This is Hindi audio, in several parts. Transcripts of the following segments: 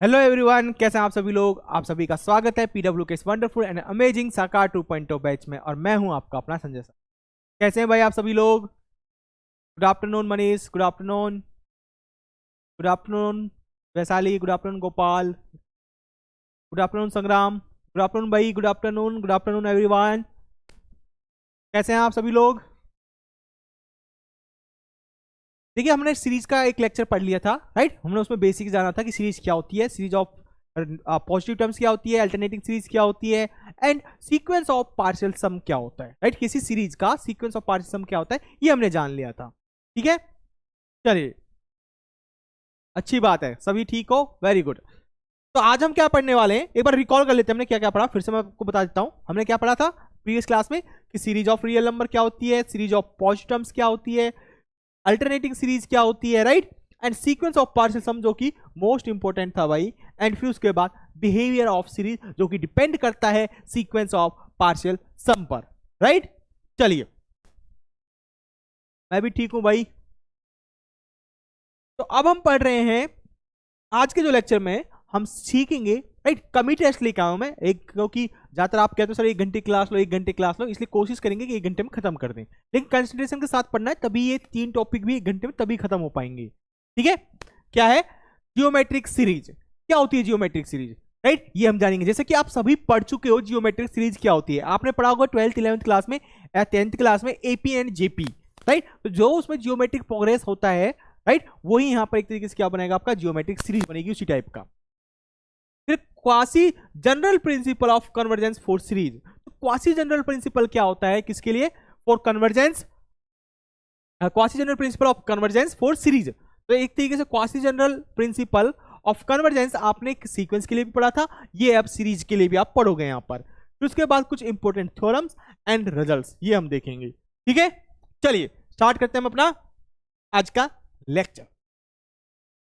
हेलो एवरीवन, कैसे हैं आप सभी लोग। आप सभी का स्वागत है पीडब्ल्यू के इस वंडरफुल एंड अमेजिंग साकार 2.0 बैच में। और मैं हूं आपका अपना संजय सर। कैसे हैं भाई आप सभी लोग। Good afternoon Manish, good afternoon. Good afternoon Vaishali, good afternoon Gopal, good afternoon संग्राम, गुड आफ्टरनून भाई, good afternoon, good afternoon everyone. कैसे हैं आप सभी लोग। देखिए, हमने सीरीज का एक लेक्चर पढ़ लिया था, राइट। हमने उसमें बेसिक जाना था कि सीरीज क्या होती है, सीरीज ऑफ पॉजिटिव टर्म्स क्या होती है, अल्टरनेटिंग सीरीज क्या होती है, एंड सीक्वेंस ऑफ पार्शियल सम क्या होता है, राइट। किसी सीरीज का सीक्वेंस ऑफ पार्शियल सम क्या होता है ये हमने जान लिया था, ठीक है। चलिए, अच्छी बात है, सभी ठीक हो, वेरी गुड। तो आज हम क्या पढ़ने वाले हैं, एक बार रिकॉल कर लेते हैं हमने क्या क्या पढ़ा। फिर से मैं आपको बता देता हूं हमने क्या पढ़ा था प्रीवियस क्लास में, कि सीरीज ऑफ रियल नंबर क्या होती है, सीरीज ऑफ पॉजिटिव टर्म्स क्या होती है, अल्टरनेटिंग सीरीज क्या होती है, right, and sequence of partial sum जो कि मोस्ट इंपॉर्टेंट था भाई। एंड फिर उसके बाद बिहेवियर ऑफ सीरीज जो कि डिपेंड करता है सीक्वेंस ऑफ पार्शियल सम पर, राइट। चलिए, मैं भी ठीक हूं भाई। तो अब हम पढ़ रहे हैं आज के जो लेक्चर में हम सीखेंगे, राइट। कमी टेस्ट लेकर आऊं मैं एक, क्योंकि ज्यादातर आप कहते हो सर 1 घंटे क्लास लो, 1 घंटे क्लास लो, इसलिए कोशिश करेंगे कि 1 घंटे में खत्म कर दें। लेकिन कंसंट्रेशन के साथ पढ़ना है, तभी ये 3 टॉपिक भी 1 घंटे में तभी खत्म हो पाएंगे, ठीक है। क्या है जियोमेट्रिक सीरीज, क्या होती है जियोमेट्रिक सीरीज, राइट, ये हम जानेंगे। जैसे कि आप सभी पढ़ चुके हो जियोमेट्रिक सीरीज क्या होती है, आपने पढ़ा होगा 12th 11th क्लास में या 10th क्लास में एपी एंड जेपी, राइट। तो जो उसमें जियोमेट्रिक प्रोग्रेस होता है, राइट, वही यहां पर एक तरीके से क्या बनेगा, आपका जियोमेट्रिक सीरीज बनेगी उसी टाइप का। फिर quasi general principle of convergence for series. तो क्वासी जनरल प्रिंसिपल क्या होता है, किसके लिए, for convergence, quasi general principle of convergence for series. तो एक तरीके से quasi general principle of convergence आपने सीक्वेंस के लिए भी पढ़ा था, ये अब सीरीज के लिए भी आप पढ़ोगे यहां पर। फिर उसके बाद कुछ इंपॉर्टेंट थ्योरम्स एंड रिजल्ट्स, ये हम देखेंगे, ठीक है। चलिए स्टार्ट करते हैं हम अपना आज का लेक्चर।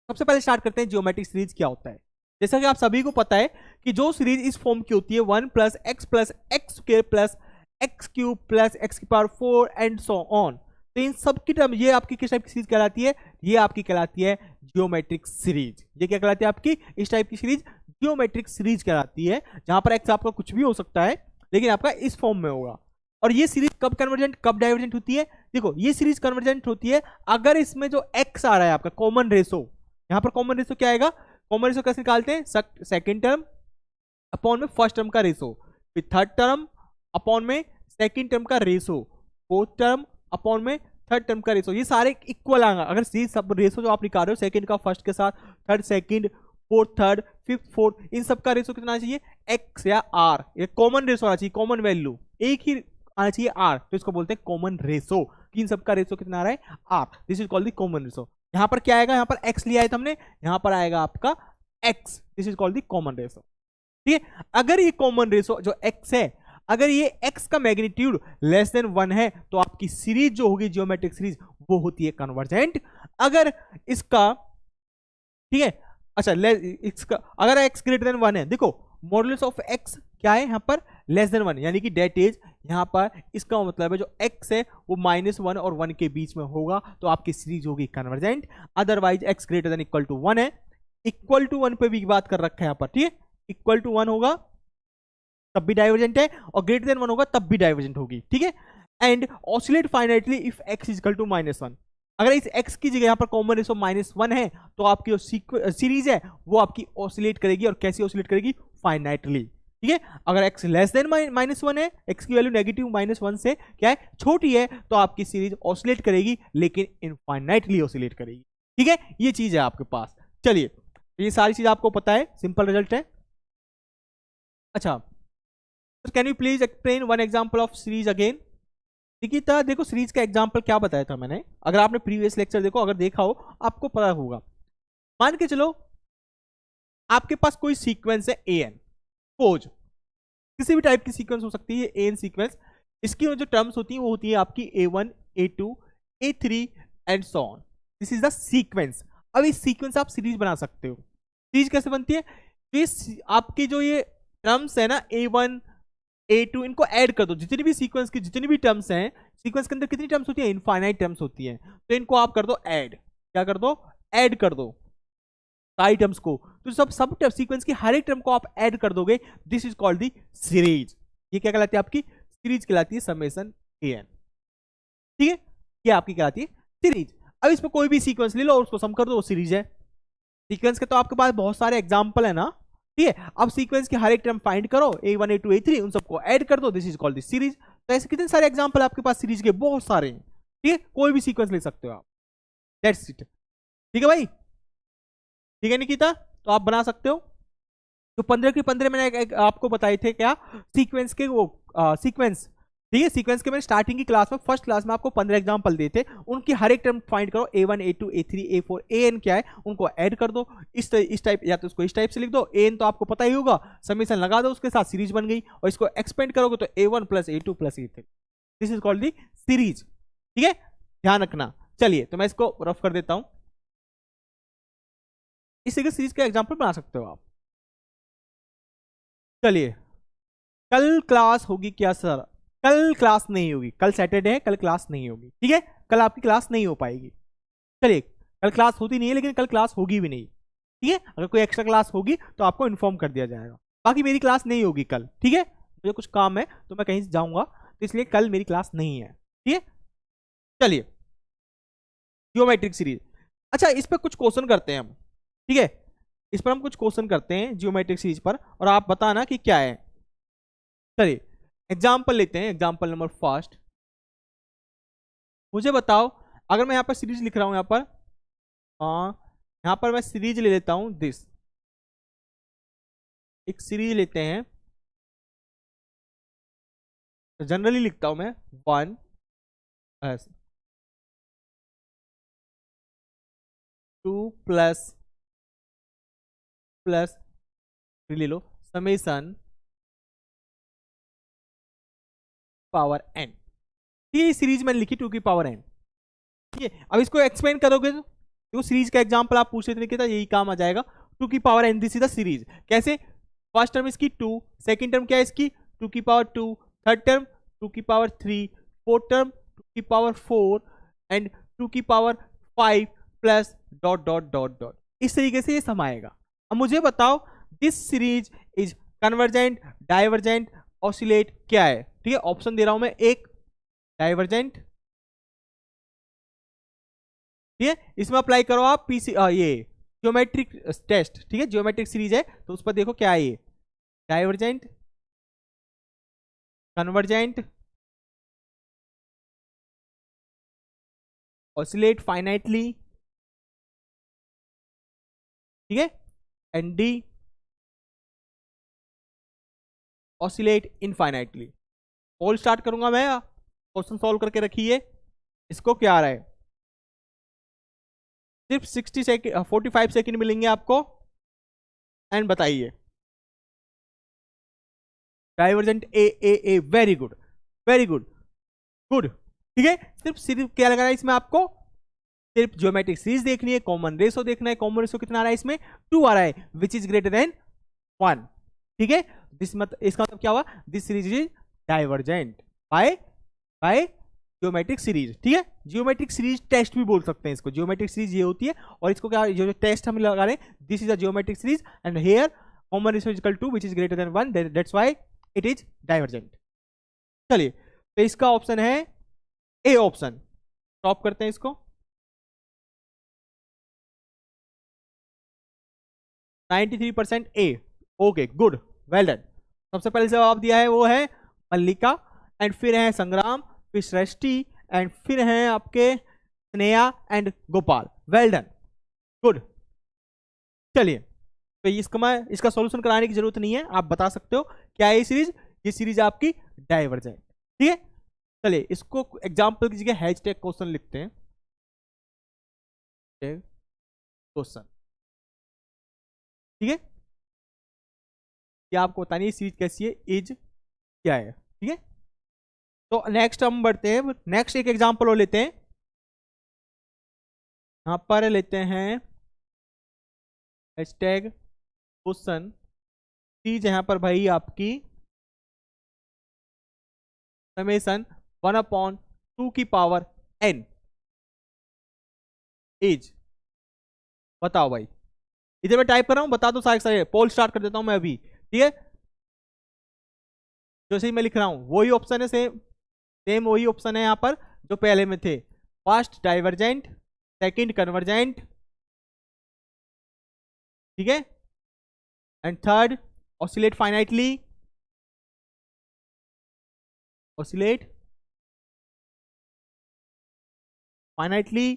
सबसे पहले स्टार्ट करते हैं जियोमेट्रिक सीरीज क्या होता है। जैसा कि आप सभी को पता है कि जो सीरीज इस फॉर्म की होती है 1 plus x square plus x cube plus x की पावर 4 एंड सो ऑन। तो इन सब की टर्म ये आपकी किस टाइप की सीरीज कहलाती है, ये आपकी कहलाती है जियोमेट्रिक सीरीज। ये क्या कहलाती है आपकी, इस टाइप की सीरीज जियोमेट्रिक सीरीज कहलाती है, जहां पर एक्स आपका कुछ भी हो सकता है लेकिन आपका इस फॉर्म में होगा। और ये सीरीज कब कन्वर्जेंट कब डाइवर्जेंट होती है, देखो ये सीरीज कन्वर्जेंट होती है अगर इसमें जो एक्स आ रहा है आपका कॉमन रेशो, यहां पर कॉमन रेशो क्या आएगा, कॉमन रेशो कैसे निकालते हैं, सेकंड टर्म अपॉन में फर्स्ट टर्म का रेशो, फिर थर्ड टर्म अपॉन में सेकंड टर्म का रेशो, फोर्थ टर्म अपॉन में थर्ड टर्म का रेशो। ये सारे इक्वल आएगा अगर सब रेशो जो आप निकाल रहे हो सेकंड का फर्स्ट के साथ, third second, fourth third, fifth fourth, इन सब का रेशो कितना चाहिए, एक्स या आर। ये कॉमन रेशो आना चाहिए, कॉमन वैल्यू एक ही आना चाहिए आर, तो इसको बोलते हैं कॉमन रेशो। इन सब का रेशो कितना आ रहा है, R, this is called the common ratio. यहां पर क्या आएगा, यहां पर एक्स लिया है हमने, यहां पर आएगा आपका x, this is called the common ratio, ठीक है। अगर ये कॉमन रेशो जो एक्स है, अगर ये एक्स का मैग्नीट्यूड लेस देन 1 है तो आपकी सीरीज जो होगी जियोमेट्रिक सीरीज वो होती है कन्वर्जेंट। अगर इसका, ठीक है, अच्छा इसका अगर एक्स ग्रेटर देन 1 है, देखो मॉडुलस ऑफ एक्स क्या है यहाँ पर, लेस देन 1, यानी कि डेट इज यहाँ पर इसका मतलब है जो x है वो -1 और 1 के बीच में होगा तो आपकी सीरीज होगी convergent. Otherwise x greater than equal to 1 है, इक्वल टू 1 पे भी बात कर रखा है यहाँ पर, ठीक है, इक्वल टू 1 होगा तब भी डाइवर्जेंट है और ग्रेटर देन 1 होगा तब भी डाइवर्जेंट होगी, ठीक है। And oscillate finitely if x is equal to -1। अगर इस x की जगह यहाँ पर कॉमन रेशो -1 है तो आपकी जो सीरीज है वो आपकी ऑसिलेट करेगी, और कैसी ऑसिलेट करेगी, फाइनाइटली, ठीक है। अगर x लेस देन -1 है, x की वैल्यू नेगेटिव -1 से क्या है, छोटी है, तो आपकी सीरीज ऑसिलेट करेगी लेकिन इनफाइनाइटली ऑसिलेट करेगी, ठीक है। ये चीज है आपके पास। चलिए, ये सारी चीज आपको पता है, सिंपल रिजल्ट है। अच्छा, can you please explain one example of series again. Nikita, देखो सीरीज का एग्जांपल क्या बताया था मैंने, अगर आपने प्रीवियस लेक्चर देखो, अगर देखा हो आपको पता होगा। मान के चलो आपके पास कोई सीक्वेंस है an, सपोज किसी भी टाइप की सीक्वेंस हो सकती है an सीक्वेंस, इसकी जो टर्म्स होती है वो होती है आपकी a1 a2 a3 and so on, this is the sequence. अब इस सीक्वेंस आप सीरीज बना सकते हो। सीरीज कैसे बनती है, तो ये आपकी जो ये टर्म्स है ना a1 a2, इनको ऐड कर दो, जितनी भी सीक्वेंस की जितनी भी टर्म्स हैं, सीक्वेंस के अंदर कितनी टर्म्स होती है, इनफाइनाइट टर्म्स होती हैं, तो इनको आप कर दो ऐड, क्या कर दो, ऐड कर दो, सारी टर्म्स को, तो सब सीक्वेंस की हर एक टर्म को आप ऐड कर दोगे, this is called the series. ये क्या कहलाती है? आपकी सीरीज कहलाती है, समेसन an। ठीक है, ये आपकी कहलाती है सीरीज। अब इसमें कोई भी सीक्वेंस ले लो और उसको सम कर दो, वो सीरीज है। सीक्वेंस के तो आपके पास बहुत सारे एग्जाम्पल है ना, ठीक है। अब सीक्वेंस की हर एक टर्म फाइंड करो, a1 a2 a3, उन सबको ऐड कर दो, this is called the series. तो ऐसे कितने सारे एग्जाम्पल आपके पास सीरीज के? बहुत सारे हैं, ठीक है। कोई भी सीक्वेंस ले सकते हो आप, दैट्स इट। ठीक है भाई, ठीक है निकिता, तो आप बना सकते हो। तो 15 की 15 मैंने आपको बताए थे क्या, सीक्वेंस के वो सीक्वेंस, ठीक है। सीक्वेंस के मैंने स्टार्टिंग की क्लास में, फर्स्ट क्लास में आपको 15 एग्जांपल दिए थे, उनकी हर एक टर्म फाइंड करो, a1 a2 a3 a4 an क्या है, उनको ऐड कर दो इस टाइप, या तो उसको इस टाइप से लिख दो, an तो आपको पता ही होगा, समेशन लगा दो, उसके साथ सीरीज बन गई, और इसको एक्सपेंड करोगे तो a1 plus a2 plus a3, this is called the series. ठीक है, ध्यान रखना। चलिए तो मैं इसको रफ कर देता हूं, इस तरीके सीरीज का एग्जाम्पल बना सकते हो आप। चलिए, कल क्लास होगी क्या सर? कल क्लास नहीं होगी, कल सैटरडे है, कल क्लास नहीं होगी, ठीक है। कल आपकी क्लास नहीं हो पाएगी। चलिए, कल क्लास होती नहीं है, लेकिन कल क्लास होगी भी नहीं, ठीक है। अगर कोई एक्स्ट्रा क्लास होगी तो आपको इन्फॉर्म कर दिया जाएगा। बाकी मेरी क्लास नहीं होगी कल, ठीक है। मुझे कुछ काम है तो मैं कहीं जाऊंगा, तो इसलिए कल मेरी क्लास नहीं है, ठीक है। चलिए, जियोमेट्रिक सीरीज, अच्छा इस पर कुछ क्वेश्चन करते हैं हम, ठीक है। इस पर हम कुछ क्वेश्चन करते हैं जियोमेट्रिक सीरीज पर, और आप बताना कि क्या है। चलिए एग्जाम्पल लेते हैं, एग्जाम्पल नंबर फर्स्ट। मुझे बताओ, अगर मैं यहाँ पर सीरीज लिख रहा हूं, यहाँ पर यहाँ पर मैं सीरीज ले लेता हूं, दिस एक सीरीज लेते हैं, जनरली लिखता हूं मैं 1 2 प्लस प्लस ले लो, समेसन पावर n। ये सीरीज मैंने लिखी 2 की पावर n, ठीक है। अब इसको एक्सपेंड करोगे तो देखो, सीरीज का एग्जांपल आप पूछ रहे थे कि यही काम आ जाएगा, 2 की power n, this is the series. कैसे? फर्स्ट टर्म इसकी 2, सेकंड टर्म क्या है इसकी 2 की पावर 2, थर्ड टर्म 2 की पावर 3, फोर्थ टर्म 2 की पावर 4 एंड 2 की power 5 plus dot dot dot dot, इस तरीके से ये सम आएगा। अब मुझे बताओ, this series is convergent, divergent, oscillate क्या है? ठीक है, ऑप्शन दे रहा हूं मैं, एक डाइवर्जेंट, ठीक है। इसमें अप्लाई करो आप पीसी ये ज्योमेट्रिक टेस्ट, ठीक है। ज्योमेट्रिक सीरीज है तो उस पर देखो क्या है, ये डाइवर्जेंट, कन्वर्जेंट, ऑसिलेट फाइनाइटली, ठीक है, and D oscillate infinitely. All start करूंगा मैं, क्वेश्चन सॉल्व करके रखिए। इसको क्या आ रहा है, सिर्फ 60 सेकेंड 45 सेकेंड मिलेंगे आपको, एंड बताइए। Divergent A, very good, very good, good, ठीक है। सिर्फ क्या लगा रहा है इसमें आपको, सिर्फ ज्योमेट्रिक सीरीज देखनी है, कॉमन रेशो देखना है। कॉमन रेशो कितना आ रहा है इसमें? 2 आ रहा है, विच इज ग्रेटर देन 1, ठीक है। इसका मतलब क्या हुआ, this series is divergent by by geometric series, ठीक है। ज्योमेट्रिक सीरीज टेस्ट भी बोल सकते हैं इसको, ज्योमेट्रिक सीरीज ये होती है, और इसको क्या, जो टेस्ट हम लगा रहे हैं, this is a geometric series and here common ratio is equal to which is greater than 1, that's why it is divergent. चलिए, तो इसका ऑप्शन है ए ऑप्शन, टॉप करते हैं इसको, 93% ए, ओके गुड, वेल डन। सबसे पहले जवाब दिया है वो है मल्लिका, एंड फिर है संग्राम, फिर सृष्टि, एंड फिर है आपके Sneha and Gopal, well done, good. चलिए, तो इसका सॉल्यूशन कराने की जरूरत नहीं है, आप बता सकते हो क्या है ये सीरीज। ये सीरीज आपकी डाइवर्जेंट, ठीक है। चलिए, इसको एग्जाम्पल की जगह हैशटैग क्वेश्चन लिखते हैं, क्वेश्चन, ठीक है। ये आपको बतानी है सीरीज कैसी है, इज क्या है, ठीक है। तो नेक्स्ट हम बढ़ते हैं, नेक्स्ट एक एग्जांपल और लेते हैं। यहां पर लेते हैं हैशटैग क्वेश्चन, सीरीज यहां पर भाई आपकी समेसन 1/2 की पावर n इज, बताओ भाई इधर मैं टाइप कर रहा हूं, बता दो सारे सारे, पोल स्टार्ट कर देता हूं मैं अभी, ठीक है। जैसे ही मैं लिख रहा हूं वही ऑप्शन है, सेम सेम वही ऑप्शन है यहाँ पर जो पहले में थे। फर्स्ट डाइवर्जेंट, सेकंड कन्वर्जेंट, ठीक है, and third oscillate finitely, oscillate finitely,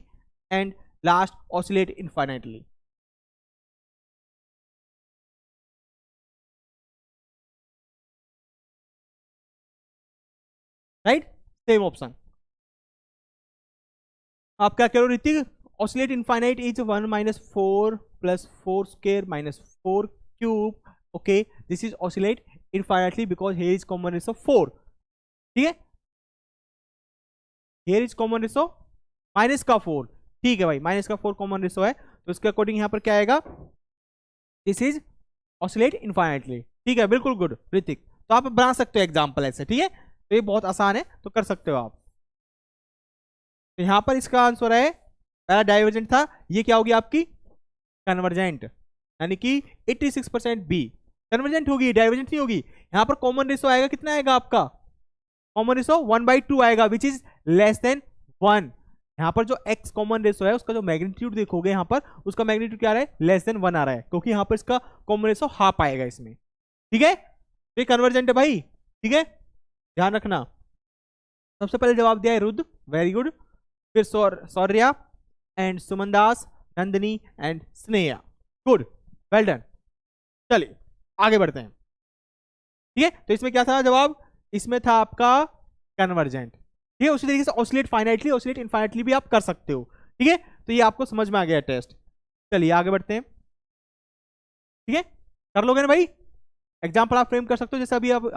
and last oscillate infinitely. Right, same option. आप क्या करो Hrithik, oscillate infinite is 1 minus 4 plus 4 square minus 4 cube. Okay, this is oscillate infinitely because here is common ratio 4, ठीक है, here is common ratio minus का 4, ठीक है भाई, माइनस का 4 कॉमन रेशो है, तो इसके अकॉर्डिंग यहां पर क्या आएगा, दिस इज ऑसिलेट इनफाइनाइटली, ठीक है, बिल्कुल गुड ऋतिक। तो आप बना सकते हो एग्जाम्पल ऐसे, ठीक है, तो ये बहुत आसान है, तो कर सकते हो आप। तो यहां पर इसका आंसर है, पहला डाइवर्जेंट था, ये क्या होगी आपकी कन्वर्जेंट, यानी कि 86% बी कन्वर्जेंट होगी, डाइवर्जेंट नहीं होगी। यहां पर कॉमन रेशो आएगा, कितना आएगा आपका कॉमन रेशो 1/2 आएगा, विच इज लेस देन 1। यहाँ पर जो x कॉमन रेशो है उसका जो मैग्नीट्यूड देखोगे यहाँ पर, उसका मैग्नीट्यूड क्या आ रहा है, लेस देन 1 आ रहा है, क्योंकि यहाँ पर इसका कॉमन रेशो हाफ आएगा इसमें, ठीक है। तो ये कन्वर्जेंट है भाई, ठीक है, ध्यान रखना। सबसे पहले जवाब दिया है रुद्र, वेरी गुड, फिर Shaurya and Suman Das, Nandini and Sneha, good, well done. चलिए आगे बढ़ते हैं, ठीक है। तो इसमें क्या था जवाब, इसमें था आपका कन्वर्जेंट, ठीक है। उसी तरीके से ऑसिलेट फाइनाइटली, ऑसिलेट इनफाइनाइटली भी आप कर सकते हो, ठीक है। तो ये आपको समझ में आ गया टेस्ट। चलिए आगे बढ़ते हैं, ठीक है, कर लोगे ना भाई, एग्जाम्पल आप फ्रेम कर सकते हो, जैसे अभी अब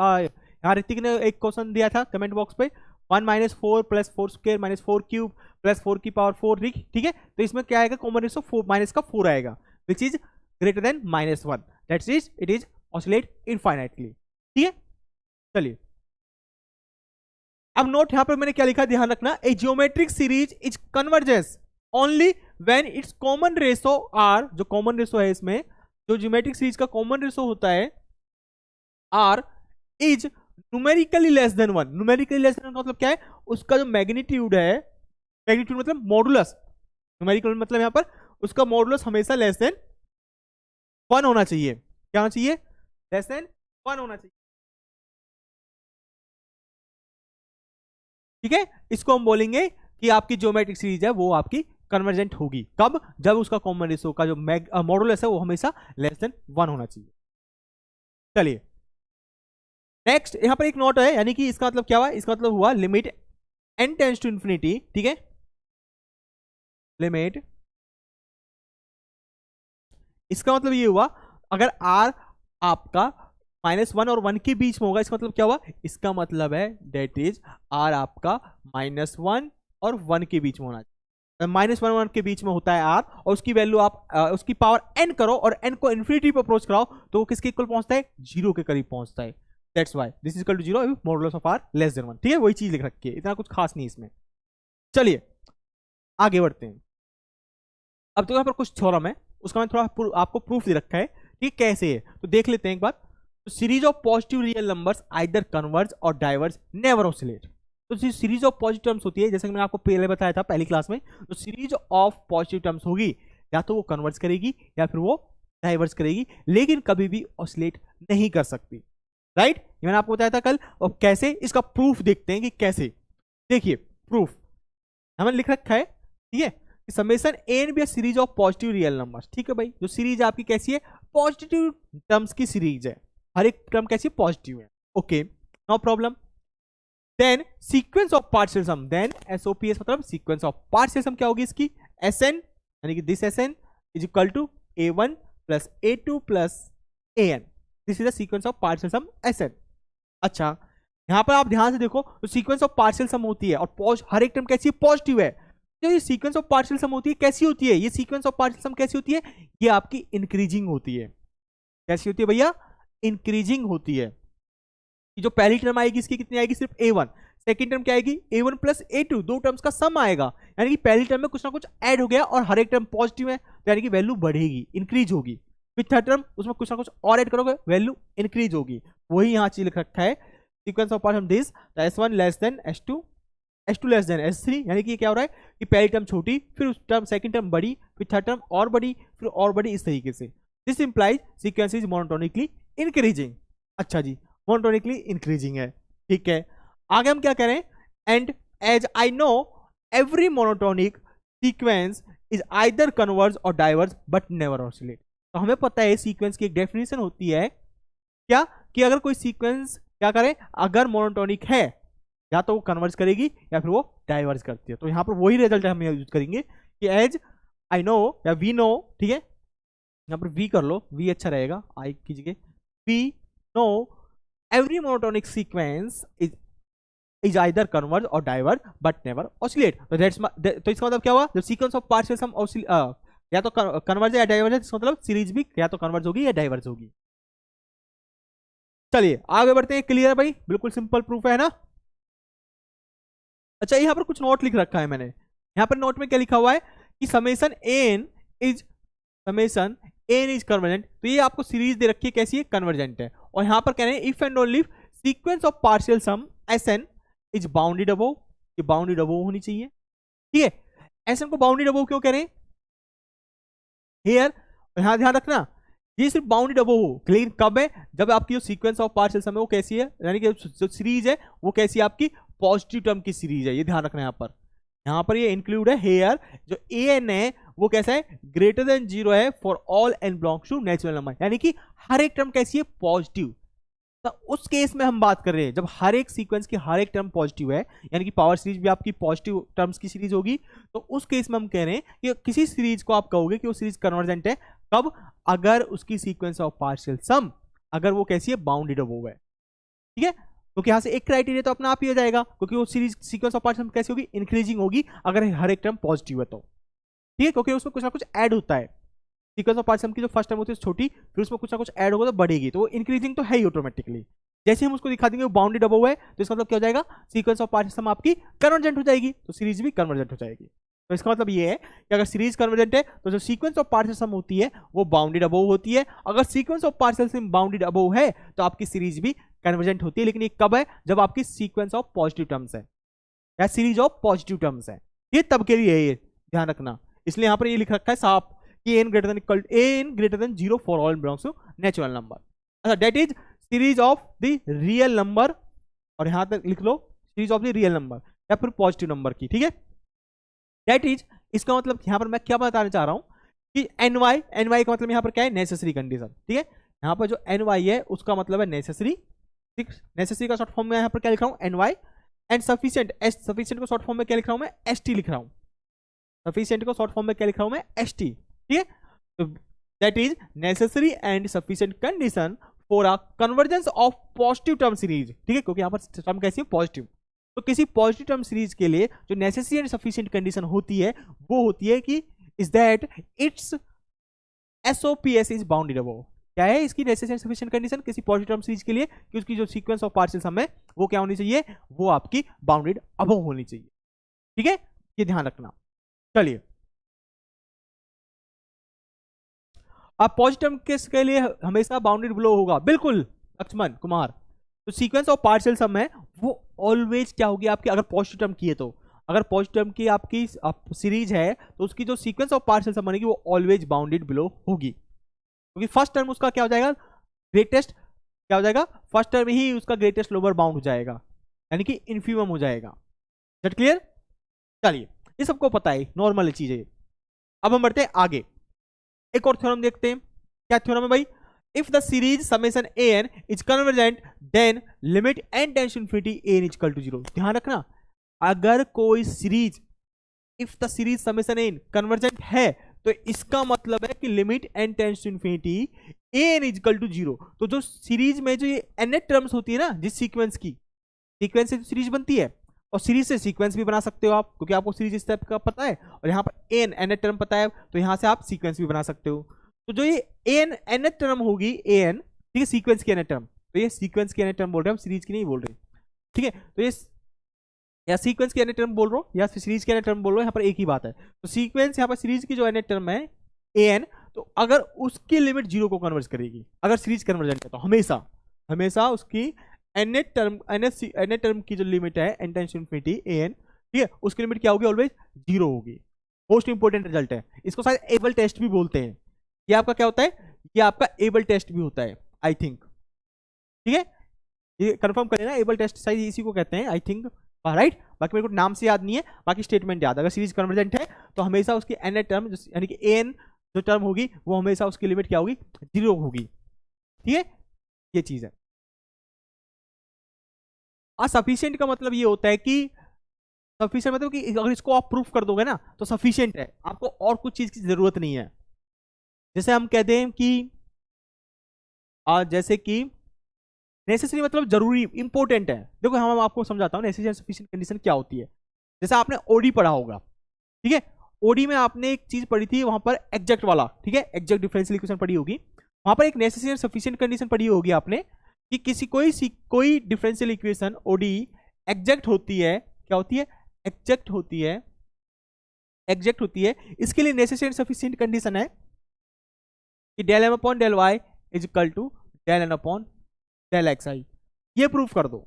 यहाँ ऋतिक ने एक क्वेश्चन दिया था कमेंट बॉक्स पे, 1 minus 4 plus 4 square minus 4 cube plus 4 की पावर 4, ठीक है। तो इसमें क्या आएगा, कॉमन रेशो 4 माइनस का 4 आएगा, विच is greater than -1, that's is it is oscillate infinitely, ठीक है। चलिए अब नोट यहां पर मैंने क्या लिखा, ध्यान रखना, a geometric series is convergence only when its common ratio r, जो कॉमन रेशो है इसमें, जो जियोमेट्रिक सीरीज का कॉमन रेशो होता है r is numerically less than 1। Numerically less than मतलब क्या है, उसका जो मैग्नीट्यूड है, मैग्नीट्यूड मतलब मॉडुलस, न्यूमेरिकल मतलब यहां पर उसका मॉडुलस हमेशा लेस देन 1 होना चाहिए, क्या होना चाहिए, लेस देन 1 होना चाहिए, ठीक है। इसको हम बोलेंगे कि आपकी ज्योमेट्रिक सीरीज है वो आपकी कन्वर्जेंट होगी, कब, जब उसका कॉमन रेशो का जो मॉडुलस है वो हमेशा लेस देन 1 होना चाहिए। चलिए नेक्स्ट, यहां पर एक नोट है, यानी कि इसका मतलब क्या हुआ, इसका मतलब हुआ limit n tends to infinity, ठीक है, लिमिट, इसका मतलब ये हुआ अगर r आपका -1 और 1 के बीच में होगा, इसका मतलब क्या हुआ, इसका मतलब है डेट इज r आपका -1 और 1 के बीच में होना चाहिए। -1 और 1 के बीच में होता है r, और उसकी वैल्यू आप उसकी पावर n करो और n को इन्फिनिटी पर अप्रोच कराओ तो वो किसके इक्वल पहुंचता है, 0 के करीब पहुंचता है, that's why this is equal to 0 modulus of r less than 1, ठीक है, वही चीज लिख रखी है, इतना कुछ खास नहीं इसमें। चलिए आगे बढ़ते हैं। अब तो यहाँ पर कुछ थ्योरम है, उसका मैं थोड़ा आपको प्रूफ दे रखा है, ठीक, कैसे है तो देख लेते हैं एक बार। तो series of positive real numbers either converge or diverge, never oscillate. तो सीरीज ऑफ पॉजिटिव टर्म्स होती है, जैसे कि मैंने आपको पहले बताया था पहली क्लास में, तो सीरीज ऑफ पॉजिटिव टर्म्स होगी, या तो वो कन्वर्ज करेगी या फिर वो डाइवर्ज करेगी, लेकिन कभी भी ऑसिलेट नहीं कर सकती, राइट, ये मैंने आपको बताया था कल। और कैसे, इसका प्रूफ देखते हैं कि कैसे। देखिए प्रूफ हमने लिख रखा है, ठीक है, summation N be series of positive real numbers, ठीक है भाई, जो सीरीज आपकी कैसी है, पॉजिटिव टर्म्स की सीरीज है, हर एक टर्म कैसी है, पॉजिटिव है, okay, no problem. Then sequence of partial sum, then SOPS मतलब सीक्वेंस ऑफ पार्शियल सम क्या होगी इसकी, एसएन, यानी कि this SN is equal to a1 plus a2 plus an, this is the sequence of partial sum SN. अच्छा यहां पर आप ध्यान से देखो, तो सीक्वेंस ऑफ पार्शियल सम होती है और हर एक टर्म कैसी है, पॉजिटिव है। तो ये सीक्वेंस ऑफ पार्शियल सम होती है, कैसी होती है, ये सीक्वेंस ऑफ पार्शियल सम कैसी होती है, ये आपकी इंक्रीजिंग होती है, कैसी होती है भैया, इंक्रीजिंग होती है। जो पहली टर्म आएगी इसकी कितनी आएगी, सिर्फ a1, सेकंड टर्म क्या आएगी, a1 प्लस a2, दो टर्म्स का सम आएगा, यानी कि पहली टर्म में कुछ ना कुछ ऐड हो गया और हर एक टर्म पॉजिटिव है, तो यानी कि वैल्यू बढ़ेगी, इंक्रीज होगी। फिर थर्ड टर्म उसमें कुछ ना कुछ और ऐड करोगे, वैल्यू इंक्रीज होगी। वही यहाँ चीज लिख रखा है sequence of parts this S1 less than S2, S2 less than S3, यानी कि क्या हो रहा है कि पहली टर्म छोटी, फिर उस टर्म सेकंड टर्म बड़ी, फिर थर्ड टर्म और बड़ी, फिर और बड़ी, इस तरीके से। This implies sequence is monotonically increasing. अच्छा जी, मोनोटोनिकली इंक्रीजिंग है, ठीक है। आगे हम क्या करें, and as I know every monotonic sequence is either converge or diverge but never oscillate. तो हमें पता है सीक्वेंस की एक डेफिनेशन होती है क्या, कि अगर कोई सीक्वेंस क्या करे, अगर मोनोटोनिक है या तो वो कन्वर्ज करेगी या फिर वो डाइवर्ज करती है। तो यहाँ पर वही रिजल्ट हम यूज करेंगे कि एज आई नो या वी नो, ठीक है, यहाँ पर वी कर लो, वी अच्छा रहेगा, आई कीजिए, we know every monotonic sequence is either converge or diverge but never oscillate. तो इसका मतलब क्या हुआ, जब सीक्वेंस ऑफ पार्ट्स हम या तो कन्वर्ज या डाइवर्ज है, इसका मतलब सीरीज भी या तो कन्वर्ज होगी या डाइवर्ज होगी। चलिए आगे बढ़ते हैं, क्लियर है भाई, बिल्कुल सिंपल प्रूफ है ना। अच्छा यहाँ पर कुछ नोट लिख रखा है मैंने, यहाँ पर नोट में क्या लिखा हुआ है कि समेशन एन इज कन्वर्जेंट। तो ये आपको सीरीज दे रखी है, कैसी है, कन्वर्जेंट है। और यहाँ पर कह रहे हैं if and only sequence of partial sum Sn is bounded above, ये बाउंडेड अबव होनी चाहिए, ठीक है। Sn को बाउंडेड अबव क्यों कह रहे हैं हियर, यहां ध्यान रखना, ये सिर्फ बाउंडेड अबव हो, लेकिन कब है, जब आपकी जो सीक्वेंस ऑफ पार्शियल सम है वो कैसी है, यानी कि जो सीरीज है वो कैसी है, आपकी पॉजिटिव टर्म की सीरीज है, ये ध्यान रखना। यहाँ पर ये इंक्लूड है हेयर, जो एन है वो कैसा है, ग्रेटर देन 0 है for all n belongs to natural number, यानी कि हर एक टर्म कैसी है, पॉजिटिव। तो उस केस में हम बात कर रहे हैं जब हर एक सीक्वेंस की हर एक टर्म पॉजिटिव है, यानी कि पावर सीरीज भी आपकी पॉजिटिव टर्म्स की सीरीज होगी। तो उस केस में हम कह रहे हैं कि किसी सीरीज को आप कहोगे कि वो सीरीज कन्वर्जेंट है, कब, अगर उसकी सीक्वेंस ऑफ पार्शियल सम अगर वो कैसी है, बाउंडेड अबव है, ठीक है। क्योंकि यहाँ से एक क्राइटेरिया तो अपना आप ही हो जाएगा, क्योंकि वो सीरीज सीक्वेंस ऑफ पार्शियल सम कैसी होगी, इंक्रीजिंग होगी अगर हर एक टर्म पॉजिटिव है तो, ठीक है, क्योंकि उसमें कुछ ना कुछ ऐड होता है। सीक्वेंस ऑफ पार्शियल सम की जो फर्स्ट टर्म होती है छोटी, फिर उसमें कुछ ना कुछ ऐड होगा तो बढ़ेगी, तो वो इंक्रीजिंग तो है ही ऑटोमेटिकली। जैसे हम उसको दिखा देंगे वो बाउंडेड अबव है, तो इसका मतलब क्या हो जाएगा, सीक्वेंस ऑफ पार्शियल सम आपकी कन्वर्जेंट हो जाएगी, तो सीरीज भी कन्वर्जेंट हो जाएगी। तो इसका मतलब ये है कि अगर सीरीज कन्वर्जेंट है तो जो सीक्वेंस ऑफ पार्शियल सम होती है वो बाउंडेड अबव होती है। अगर sequence of partial sum bounded above है तो आपकी सीरीज भी कन्वर्जेंट होती है, लेकिन ये कब है, जब आपकी सीक्वेंस ऑफ पॉजिटिव टर्म्स है या सीरीज ऑफ पॉजिटिव टर्म्स है, ये तब के लिए है, ये ध्यान रखना। इसलिए यहां पर ये लिख रखा है साफ कि n greater than 0 for all belongs to natural number। अच्छा, that is series of the real number, और यहां तक लिख लो series of the real number या फिर पॉजिटिव नंबर की, ठीक है। दैट इज, इसका मतलब यहां पर मैं क्या बताना चाह रहा हूं कि ny का मतलब यहां पर क्या है, नेसेसरी कंडीशन, ठीक है। यहां पर जो ny है उसका मतलब है नेसेसरी, नेसेसरी का शॉर्ट फॉर्म में यहां पर क्या लिख रहा हूं, ny, एंड सफिशिएंट, सफिशिएंट को शॉर्ट फॉर्म में क्या लिख रहा हूं मैं, st लिख रहा हूं, सफिशिएंट को शॉर्ट फॉर्म में क्या लिख रहा हूं मैं, st, ठीक है। तो that is necessary and sufficient condition for a convergence of positive term series, ठीक है, क्योंकि यहां पर टर्म कैसी है, पॉजिटिव। तो किसी पॉजिटिव टर्म सीरीज के लिए जो नेसेसरी एंड सफिशिएंट कंडीशन होती है वो होती है कि is that it's SOPS is bounded above. क्या है इसकी नेसेसरी एंड सफिशिएंट कंडीशन किसी पॉजिटिव टर्म सीरीज के लिए, कि उसकी जो सीक्वेंस ऑफ पार्शियल सम है वो क्या होनी चाहिए, वो आपकी बाउंडेड अबव होनी चाहिए, ठीक है, ये ध्यान रखना। चलिए अब पॉजिटिव टर्म केस के लिए हमेशा बाउंडेड बिलो होगा, बिल्कुल लक्ष्मण कुमार। तो सीक्वेंस ऑफ पार्शियल सम है वो ऑलवेज क्या होगी आपकी, अगर पॉजिटिव टर्म की है तो, अगर पॉजिटिव टर्म की आपकी सीरीज है तो उसकी जो सीक्वेंस ऑफ पार्शियल सम बनेगी वो ऑलवेज बाउंडेड बिलो होगी, क्योंकि फर्स्ट टर्म उसका क्या हो जाएगा, ग्रेटेस्ट क्या हो जाएगा, फर्स्ट टर्म ही उसका ग्रेटेस्ट लोअर बाउंड हो जाएगा, यानी कि इन्फीमम हो जाएगा। That clear. चलिए ये सबको पता है, नॉर्मल चीज है। अब हम बढ़ते हैं आगे, एक और थ्योरम देखते हैं। क्या थ्योरम है भाई, if the series summation an is convergent then limit n tends to infinity an is equal to 0। ध्यान रखना, अगर कोई series, if the series summation n convergent है तो इसका मतलब है कि limit n tends to infinity an is equal to 0। तो जो सीरीज में जो ये nth टर्म्स होती है ना, जिस सीक्वेंस की, सीक्वेंस से सीरीज बनती है, और सीरीज से सीक्वेंस भी बना सकते हो आप, क्योंकि आपको सीरीज इस टाइप का पता है, और यहाँ पर nth टर्म पता है, तो यहाँ से आप सीक्वेंस भी बना सकते हो। तो जो ये nth टर्म होगी an, ठीक है, सीक्वेंस की nth टर्म, तो ये सीक्वेंस की nth टर्म बोल रहे हैं हम, सीरीज की नहीं बोल रहे, ठीक है। तो ये या सीक्वेंस की nth टर्म बोल रहा हूँ या सीरीज की nth टर्म बोल रहा हूँ, यहाँ पर एक ही बात है। तो सीक्वेंस यहाँ पर सीरीज की जो nth टर्म है ए एन, तो अगर उसकी लिमिट जीरो को कन्वर्ज करेगी, अगर सीरीज कन्वर्जेंट है तो हमेशा हमेशा उसकी एन टर्म की जो लिमिट है n tends to infinity a n, ठीक है, उसकी लिमिट क्या होगी, ऑलवेज जीरो होगी। मोस्ट इंपोर्टेंट रिजल्ट है, इसको शायद एबल टेस्ट भी बोलते हैं। ये आपका क्या होता है, ये आपका एबल टेस्ट भी होता है आई थिंक, ठीक है, ये कंफर्म करें ना, एबल टेस्ट शायद इसी को कहते हैं आई थिंक, राइट। बाकी मेरे को नाम से याद नहीं है, बाकी स्टेटमेंट याद। अगर सीरीज कन्वर्जेंट है तो हमेशा उसकी एन टर्म यानी कि एन जो टर्म होगी वो हमेशा उसकी लिमिट क्या होगी, जीरो होगी, ठीक है, ये चीज है। सफिशिएंट का मतलब ये होता है कि सफिशिएंट मतलब कि अगर इसको आप प्रूफ कर दोगे ना तो सफिशिएंट है, आपको और कुछ चीज की जरूरत नहीं है। जैसे हम कहते हैं कि जैसे कि नेसेसरी मतलब जरूरी, इंपॉर्टेंट है। देखो हम आपको समझाता हूँ नेसेसरी एंड सफिशिएंट कंडीशन क्या होती है। जैसे आपने ओडी पढ़ा होगा, ठीक है, ओडी में आपने एक चीज पढ़ी थी वहां पर एग्जैक्ट वाला, ठीक है, एग्जैक्ट डिफरेंशियल इक्वेशन पढ़ी होगी, वहां पर एक नेसेसरी एंड सफिशिएंट कंडीशन पढ़ी होगी आपने कि किसी कोई डिफरेंशियल इक्वेशन ओडी एग्जैक्ट होती है, क्या होती है, एग्जैक्ट होती है, एग्जैक्ट होती है, इसके लिए नेसेसरी एंड सफिशिएंट कंडीशन है कि del m upon del y is equal to del n upon del x i. ये प्रूफ कर दो,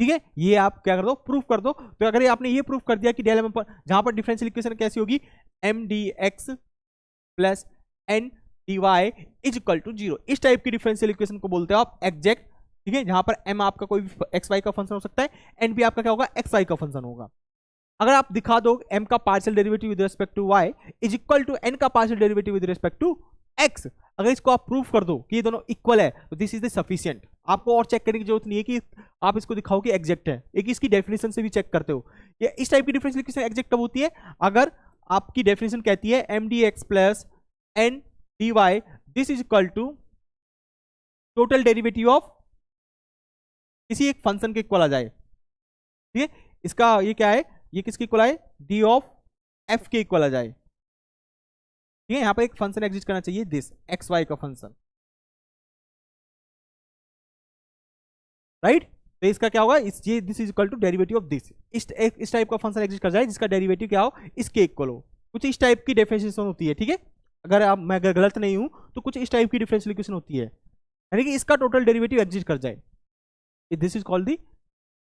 ठीक है, ये आप क्या कर दो, प्रूफ कर दो। तो अगर आपने ये प्रूफ कर दिया कि डेल एम अपॉन, जहां पर डिफरेंशियल इक्वेशन कैसी होगी, M d x plus N d y is equal to zero, इस टाइप की डिफरेंशियल इक्वेशन को बोलते हो आप एग्जैक्ट, ठीक है, जहां पर एम आपका कोई एक्स वाई का फंक्शन हो सकता है, एन भी आपका क्या होगा, एक्स वाई का फंक्शन होगा। अगर आप दिखा दो एम का partial derivative with respect to y is equal to n का partial derivative with respect to x, अगर इसको आप प्रूफ कर दो कि ये दोनों इक्वल है तो दिस इज द सफिशिएंट। आपको और चेक करने की जरूरत नहीं है कि आप इसको दिखाओ कि एग्जैक्ट है, एक इसकी डेफिनेशन से भी चेक करते हो। ये इस टाइप की डिफरेंशियल इक्वेशन एग्जैक्ट कब होती है, अगर आपकी डेफिनेशन कहती है M d x plus N d y this is equal to total derivative of किसी एक फंक्शन के इक्वल आ जाए, ठीक है, इसका ये क्या है, ये किसके इक्वल आए, डी ऑफ एफ के इक्वल आ जाए, ठीक है, यहां पर एक फंक्शन एग्जिस्ट करना चाहिए दिस एक्स वाई का फंक्शन, राइट। तो इसका क्या होगा, ये this is equal to derivative of this, इस टाइप का फंक्शन एग्जिस्ट कर जाए जिसका डेरिवेटिव क्या हो, इसके इक्वल हो। कुछ इस टाइप की डिफरेंशिएशन होती है, ठीक है, अगर मैं गलत नहीं हूं तो कुछ इस टाइप की डिफरेंशियल इक्वेशन होती है, यानी कि इसका टोटल डेरिवेटिव एग्जिस्ट कर जाए, this is called the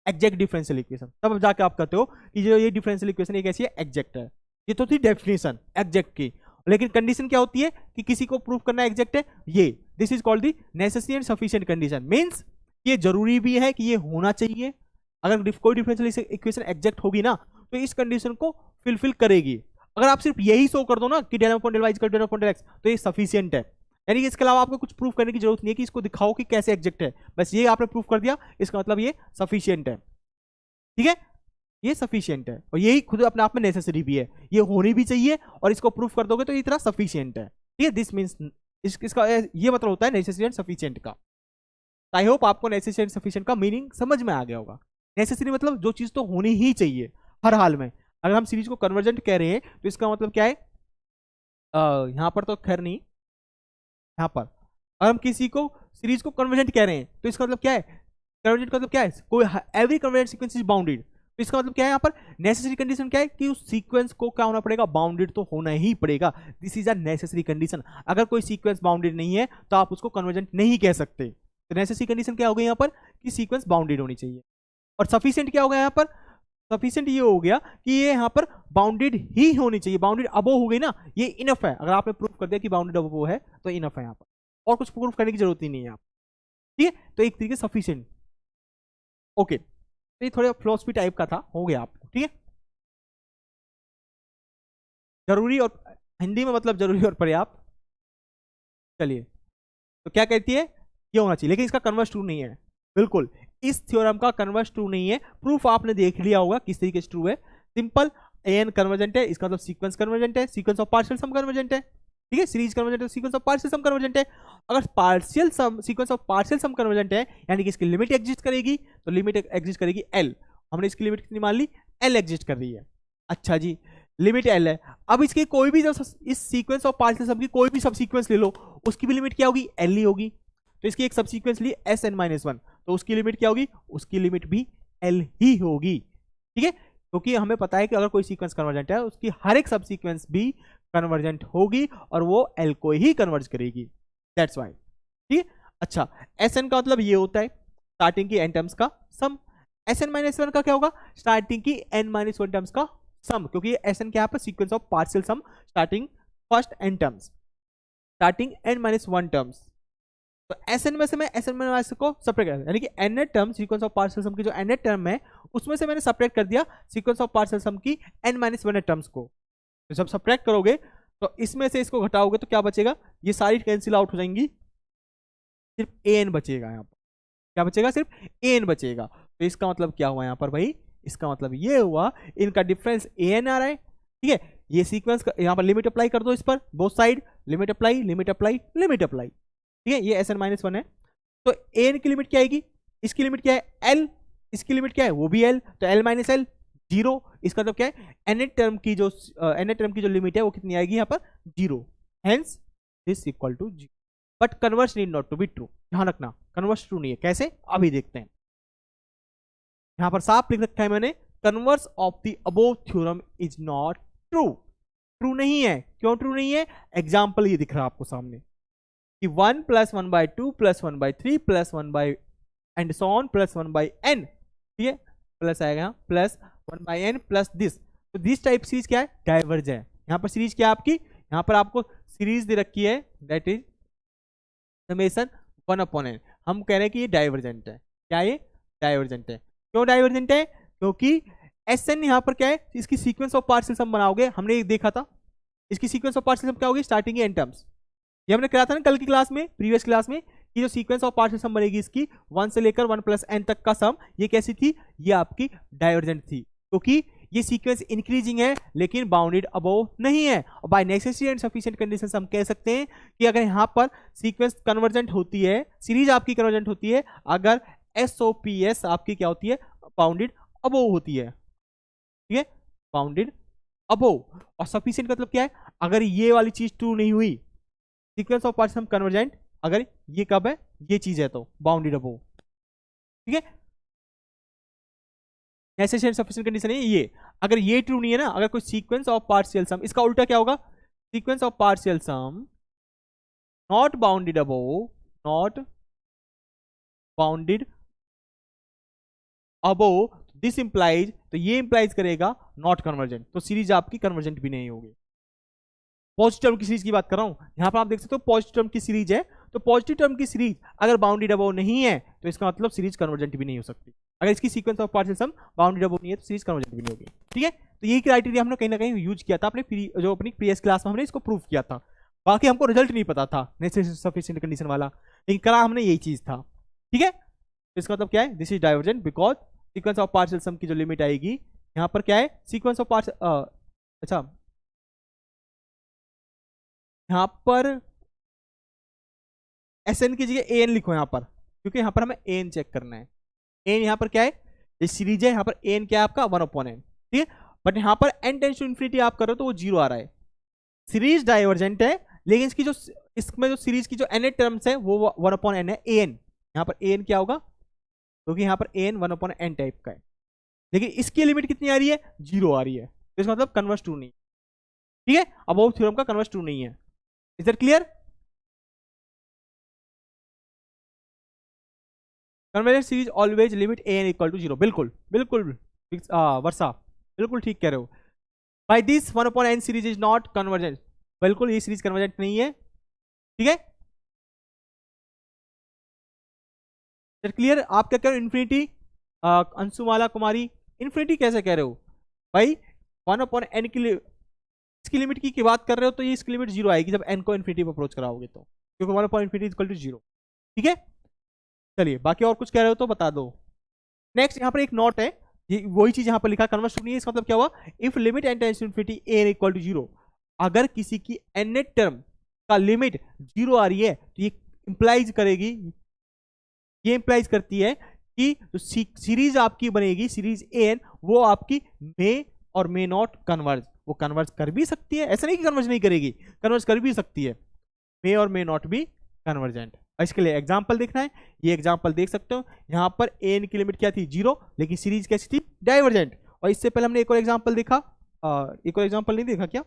exact differential equation. तब जाके आप कहते हो कि जो ये डिफरेंशियल इक्वेशन एक ऐसी है एग्जैक्ट है। ये तो थी डेफिनेशन एग्जैक्ट की, लेकिन कंडीशन क्या होती है कि किसी को प्रूफ करना एग्जैक्ट है, ये this is called the necessary and sufficient condition. Means ये जरूरी भी है कि ये होना चाहिए, अगर कोई डिफरेंशियल इक्वेशन एग्जैक्ट होगी ना तो इस कंडीशन को फिलफिल करेगी। अगर आप सिर्फ यही शो कर दो ना कि del upon del y is equal to del upon del x तो ये सफिशिएंट है, यानी कि इसके अलावा आपको कुछ प्रूफ करने की जरूरत नहीं है कि इसको दिखाओ कि कैसे एग्जैक्ट है, बस ये आपने प्रूफ कर दिया, इसका मतलब ये सफिशिएंट है, ठीक है, ये सफिशिएंट है और यही खुद अपने आप में नेसेसरी भी है, ये होनी भी चाहिए और इसको प्रूफ कर दोगे तो ये इतना सफिशिएंट है, ठीक है। दिस मींस इसका ये मतलब होता है नेसेसरी एंड सफिशिएंट का। आई होप आपको नेसेसरी एंड सफिशिएंट का मीनिंग समझ में आ गया होगा। नेसेसरी मतलब जो चीज तो होनी ही चाहिए हर हाल में। अगर हम सीरीज को कन्वर्जेंट कह रहे हैं तो इसका मतलब क्या है, यहां पर तो खैर नहीं, यहां पर अगर हम किसी को सीरीज को कन्वर्जेंट कह रहे हैं तो इसका मतलब क्या है, कन्वर्जेंट का मतलब क्या है, कोई every convergent sequence is bounded, तो इसका मतलब क्या है, यहाँ पर नेसेसरी कंडीशन क्या है कि उस सीक्वेंस को क्या होना पड़ेगा, बाउंडेड तो होना ही पड़ेगा, this is a necessary condition. अगर कोई सीक्वेंस बाउंडेड नहीं है तो आप उसको कन्वर्जेंट नहीं कह सकते। तो नेसेसरी कंडीशन क्या हो गई यहाँ पर कि सीक्वेंस बाउंडेड होनी चाहिए। और सफिशिएंट क्या होगा यहाँ पर, सफिशिएंट ये हो गया कि ये यहाँ पर बाउंडेड ही होनी चाहिए, बाउंडेड अबो हो गई ना, ये इनफ है। अगर आपने प्रूफ कर दिया कि बाउंडेड अबो है तो इनफ है, यहाँ पर और कुछ प्रूफ करने की जरूरत ही नहीं है आप, ठीक है। तो एक तरीके सफिशिएंट, ओके, तो ये थोड़ा फिलोसफी टाइप का था, हो गया आपको, ठीक है। जरूरी और हिंदी में मतलब जरूरी और पर्याप्त, चलिए तो क्या कहती है, ये होना चाहिए, लेकिन इसका कन्वर्स ट्रू नहीं है, बिल्कुल इस थ्योरम का कन्वर्स ट्रू नहीं है। प्रूफ आपने देख लिया होगा किस तरीके से ट्रू है, सिंपल एन कन्वर्जेंट है, इसका मतलब सीक्वेंस कन्वर्जेंट है, sequence of partial sum convergent है, ठीक है, सीरीज कन्वर्जेंट है, sequence of partial sum convergent है। अगर partial sum sequence of partial sum convergent है यानी कि इसकी लिमिट एग्जिस्ट करेगी, तो लिमिट एग्जिस्ट करेगी एल, हमने इसकी लिमिट कितनी मान ली, एल एग्जिस्ट कर रही है। अच्छा जी, लिमिट एल है, अब इसके कोई भी इस सीक्वेंस ऑफ पार्शियल सम की कोई भी सब सीक्वेंस ले लो, उसकी भी लिमिट क्या होगी, एल ही होगी। तो इसकी एक सब सीक्वेंस ली Sn-1, तो उसकी लिमिट क्या होगी, उसकी लिमिट भी एल ही होगी, ठीक है, क्योंकि हमें पता है कि अगर कोई सीक्वेंस कन्वर्जेंट है उसकी हर एक सब सीक्वेंस भी कन्वर्जेंट होगी और वो एल को ही कन्वर्ज करेगी, दैट्स वाई। ठीक है, अच्छा Sn का मतलब ये होता है स्टार्टिंग की n टर्म्स का सम, Sn-1 का क्या होगा, स्टार्टिंग की n-1 टर्म्स का सम, क्योंकि Sn क्या है पर sequence of partial sum starting first n terms, starting n-1 terms. तो Sn में से मैं Sn-1 को सेपरेट कर, यानी कि nth term sequence of partial sum की जो nth टर्म है उसमें से मैंने सेपरेट कर दिया सीक्वेंस ऑफ पार्शियल सम की n-1 टर्म्स को। तो जब सेपरेट करोगे तो इसमें से इसको घटाओगे तो क्या बचेगा, ये सारी कैंसिल आउट हो जाएंगी, सिर्फ an बचेगा यहाँ पर, क्या बचेगा, सिर्फ an बचेगा। तो इसका मतलब क्या हुआ यहाँ पर भाई, इसका मतलब ये हुआ इनका डिफरेंस an आ रहा है। ठीक है, ये सीक्वेंस यहाँ पर लिमिट अप्लाई कर दो इस पर, both side limit apply limit apply limit apply. ठीक है, ये Sn-1 है, तो an की लिमिट क्या आएगी, इसकी लिमिट क्या है l, इसकी लिमिट क्या है वो भी l, तो l माइनस l 0, इसका मतलब क्या है nth टर्म की जो लिमिट है वो कितनी आएगी यहाँ पर 0, hence this equal to 0। But converse need not to be true, ध्यान रखना कन्वर्स ट्रू नहीं है, कैसे अभी देखते हैं। यहां पर साफ लिख रखा है मैंने, converse of the above theorem is not true, true नहीं है। क्यों ट्रू नहीं है, एग्जाम्पल ये दिख रहा है आपको सामने कि 1 + 1/2 + 1/3 + 1 एंड सो ऑन + 1/n, ठीक है, प्लस आएगा प्लस 1/n प्लस दिस, तो दिस टाइप सीरीज क्या है, डाइवर्ज है। यहाँ पर सीरीज क्या है आपकी, यहाँ पर आपको सीरीज दे रखी है दैट इज समेशन 1/n, हम कह रहे हैं कि ये डाइवर्जेंट है, क्या ये डाइवर्जेंट है। क्यों डाइवर्जेंट है, क्योंकि Sn यहाँ पर क्या है, इसकी सीक्वेंस ऑफ पार्शियल सम बनाओगे, हमने एक देखा था इसकी सीक्वेंस ऑफ पार्शियल सम क्या होगी, स्टार्टिंग एन टर्म्स, ये हमने कराया था ना कल की क्लास में, प्रीवियस क्लास में, कि जो सीक्वेंस ऑफ पार्शियल सम बनेगी इसकी 1 से लेकर 1 + n तक का सम, ये कैसी थी, ये आपकी डाइवर्जेंट थी, क्योंकि ये सीक्वेंस इंक्रीजिंग है लेकिन बाउंडेड अबोव नहीं है। और by necessary and sufficient conditions हम कह सकते हैं कि अगर यहाँ पर सीक्वेंस कन्वर्जेंट होती है, सीरीज आपकी कन्वर्जेंट होती है, अगर SOPS आपकी क्या होती है, बाउंडेड अबोव होती है, ठीक है, बाउंडेड अबोव। और सफिशिएंट मतलब क्या है, अगर ये वाली चीज ट्रू नहीं हुई, sequence of partial sum convergent, अगर ये कब है, ये चीज है तो बाउंडेड अबोव, ठीक है। नेसेसरी एंड सफिशिएंट कंडीशन है ये, अगर ये ट्रू नहीं है ना, अगर कोई सीक्वेंस ऑफ पार्शियल सम, इसका उल्टा क्या होगा, sequence of partial sum not bounded above, not bounded above, this implies, तो ये इंप्लाइज करेगा नॉट कन्वर्जेंट, तो सीरीज आपकी कन्वर्जेंट भी नहीं होगी। पॉजिटिव टर्म की सीरीज की बात कर रहा हूं, यहां पर आप देख सकते हो पॉजिटिव टर्म की सीरीज है, तो पॉजिटिव टर्म की सीरीज अगर बाउंडेड अबोव नहीं है तो इसका मतलब सीरीज कन्वर्जेंट भी नहीं हो सकती। अगर इसकी sequence of partial sum bounded above नहीं है तो सीरीज कन्वर्जेंट भी नहीं होगी, ठीक है। तो यही क्राइटेरिया हमने कहीं ना कहीं यूज किया था अपने जो अपनी प्रीवियस क्लास में हमने इसको प्रूव किया था, बाकी हमको रिजल्ट नहीं पता था नेसेसरी सफिशिएंट कंडीशन वाला, लेकिन करा हमने यही चीज था, ठीक है। तो इसका मतलब क्या है, this is divergent because sequence of partial sum की जो लिमिट आएगी यहाँ पर क्या है, सीक्वेंस ऑफ पार्शियल, अच्छा यहाँ पर Sn की जगह an लिखो यहाँ पर, क्योंकि यहाँ पर हमें an चेक करना है। an यहाँ पर क्या है, ये सीरीज है, यहाँ पर an क्या है आपका 1/n, ठीक है। बट यहाँ पर n टेंड्स टू इन्फिनिटी आप करो तो वो 0 आ रहा है, सीरीज डाइवर्जेंट है, लेकिन इसकी जो इसमें जो सीरीज की जो nth टर्म्स है वो 1/n है। an यहाँ पर an क्या होगा, क्योंकि यहाँ पर an 1/n टाइप का है, लेकिन इसकी लिमिट कितनी आ रही है, 0 आ रही है, तो इसका मतलब कन्वर्स ट्रू नहीं, ठीक है, अबोव थ्योरम का कन्वर्स ट्रू नहीं है। Is that clear, convergent series always limit an equal to 0, बिल्कुल बिल्कुल वर्षा बिल्कुल ठीक कह रहे हो। By this 1/n series is not convergent, बिल्कुल ये सीरीज कन्वर्जेंट नहीं है, ठीक है। क्लियर, आप क्या कह रहे हो, इन्फिनिटी, अंशुमाला कुमारी इन्फिनिटी कैसे कह रहे हो भाई, 1/n की इसकी लिमिट की बात कर रहे हो तो ये इसकी लिमिट 0 आएगी जब n को इन्फिनिटी पर अप्रोच कराओगे तो, क्योंकि 1/n इक्वल टू 0, ठीक है। चलिए बाकी और कुछ कह रहे हो तो बता दो। नेक्स्ट यहाँ पर एक नोट है, ये वही चीज यहाँ पर लिखा, कन्वर्स नहीं है, इसका मतलब क्या हुआ, if limit n tends to infinity n equal to 0, अगर किसी की nth टर्म का लिमिट 0 आ रही है तो ये इंप्लाइज करेगी, ये इंप्लाइज करती है कि जो सीरीज आपकी बनेगी सीरीज an, वो आपकी मे और मे नॉट कन्वर्ज, वो कन्वर्ज कर भी सकती है, ऐसा नहीं कि कन्वर्ज नहीं करेगी, कन्वर्ज कर भी सकती है, मे और मे नॉट भी कन्वर्जेंट। इसके लिए एग्जांपल देखना है, ये एग्जांपल देख सकते हो, यहाँ पर an की लिमिट क्या थी 0, लेकिन सीरीज कैसी थी, डाइवर्जेंट। और इससे पहले हमने एक और एग्जांपल देखा, एक और एग्जांपल नहीं देखा क्या,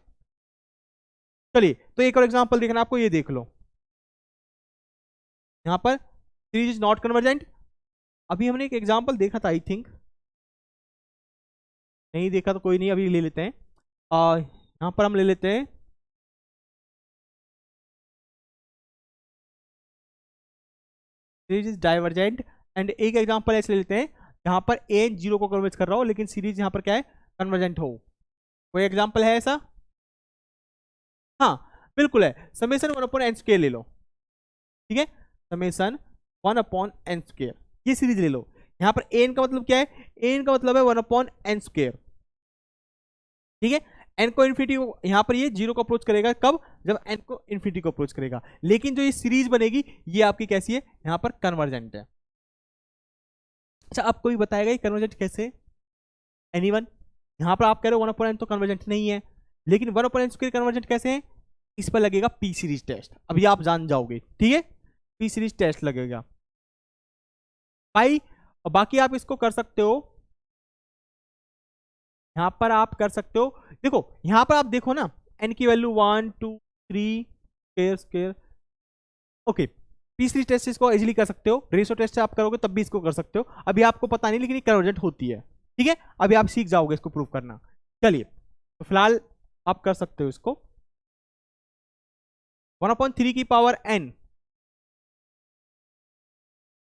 चलिए तो एक और एग्जांपल देखना आपको, ये देख लो यहां पर सीरीज इज नॉट कन्वर्जेंट। अभी हमने एक एग्जांपल देखा था, आई थिंक नहीं देखा तो कोई नहीं, अभी ले लेते हैं। यहां पर हम ले लेते हैं सीरीज इज डाइवर्जेंट, एंड एक एग्जांपल ऐसे ले लेते हैं जहां पर एन जीरो को कन्वर्ज कर रहा हो लेकिन सीरीज यहां पर क्या है, कन्वर्जेंट हो। कोई एग्जांपल है ऐसा? हाँ बिल्कुल है, summation one upon n square ले लो, ठीक है, summation one upon n square, ये सीरीज ले लो। यहां पर एन का मतलब क्या है, एन का मतलब है वन अपॉन एन स्क्वायर, ठीक है। एन को इन्फिनिटी को, यहां पर ये जीरो को अप्रोच करेगा कब, जब एन को इन्फिनिटी को अप्रोच करेगा। लेकिन जो ये सीरीज बनेगी ये आपकी कैसी है, यहां पर कन्वर्जेंट है। अच्छा अब कोई बताएगा ये कन्वर्जेंट कैसे, एनीवन? यहां पर आप कह रहे हो वन अपॉन एन तो कन्वर्जेंट नहीं है, लेकिन one upon n square convergent कैसे है, इस पर लगेगा पी सीरीज टेस्ट, अभी आप जान जाओगे, ठीक है, पी सीरीज टेस्ट लगेगा भाई। और बाकी आप इसको कर सकते हो, यहां पर आप कर सकते हो, देखो यहां पर आप देखो ना, एन की value 1 2 3 square square, okay. P series test इसको इजीली कर सकते हो, रेशो टेस्ट से आप करोगे तब भी इसको कर सकते हो, अभी आपको पता नहीं लेकिन ये कन्वर्जेंट होती है, ठीक है। अभी आप सीख जाओगे इसको प्रूव करना। चलिए तो फिलहाल आप कर सकते हो इसको, 1/3 की पावर एन,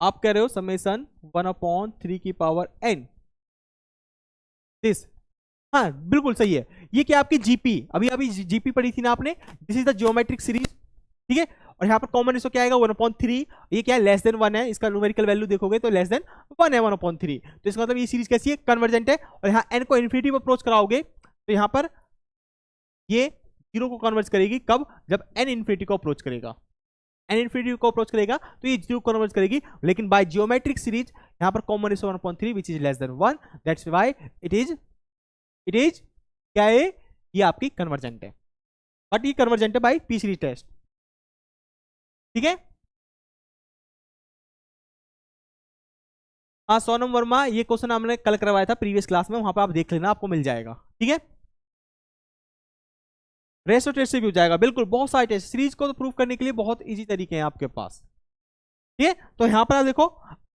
आप कह रहे हो समेसन 1/3 की पावर एन दिस, हाँ बिल्कुल सही है। ये क्या आपकी जीपी, अभी अभी जीपी पढ़ी थी ना आपने, this is the geometric series, ठीक है। और यहाँ पर कॉमन रेशो क्या आएगा, 1/3, ये क्या है, लेस देन 1 है, इसका न्यूमेरिकल वैल्यू देखोगे तो लेस देन 1 है 1/3, तो इसका मतलब ये सीरीज कैसी है, कन्वर्जेंट है। और यहाँ एन को इन्फिनिटी पर अप्रोच कराओगे तो यहाँ पर ये जीरो को कन्वर्ट करेगी कब, जब एन इन्फिनिटी को अप्रोच करेगा, एन इन्फिनिटी को अप्रोच करेगा तो ये जीरो को कन्वर्ट करेगी। लेकिन बाय जियोमेट्रिक सीरीज यहाँ पर common ratio 1/3 which is less than 1, that's why it is क्या है, ये आपकी कन्वर्जेंट है, बट ये कन्वर्जेंट है बाय पी सीरीज टेस्ट, ठीक है। हाँ सोनम वर्मा, ये क्वेश्चन हमने कल करवाया था प्रीवियस क्लास में, वहां पर आप देख लेना, आपको मिल जाएगा, ठीक है। रेशो टेस्ट से भी हो जाएगा, बिल्कुल, बहुत सारे टेस्ट, सीरीज को तो प्रूव करने के लिए बहुत इजी तरीके हैं आपके पास, ठीक है। तो यहां पर आप देखो,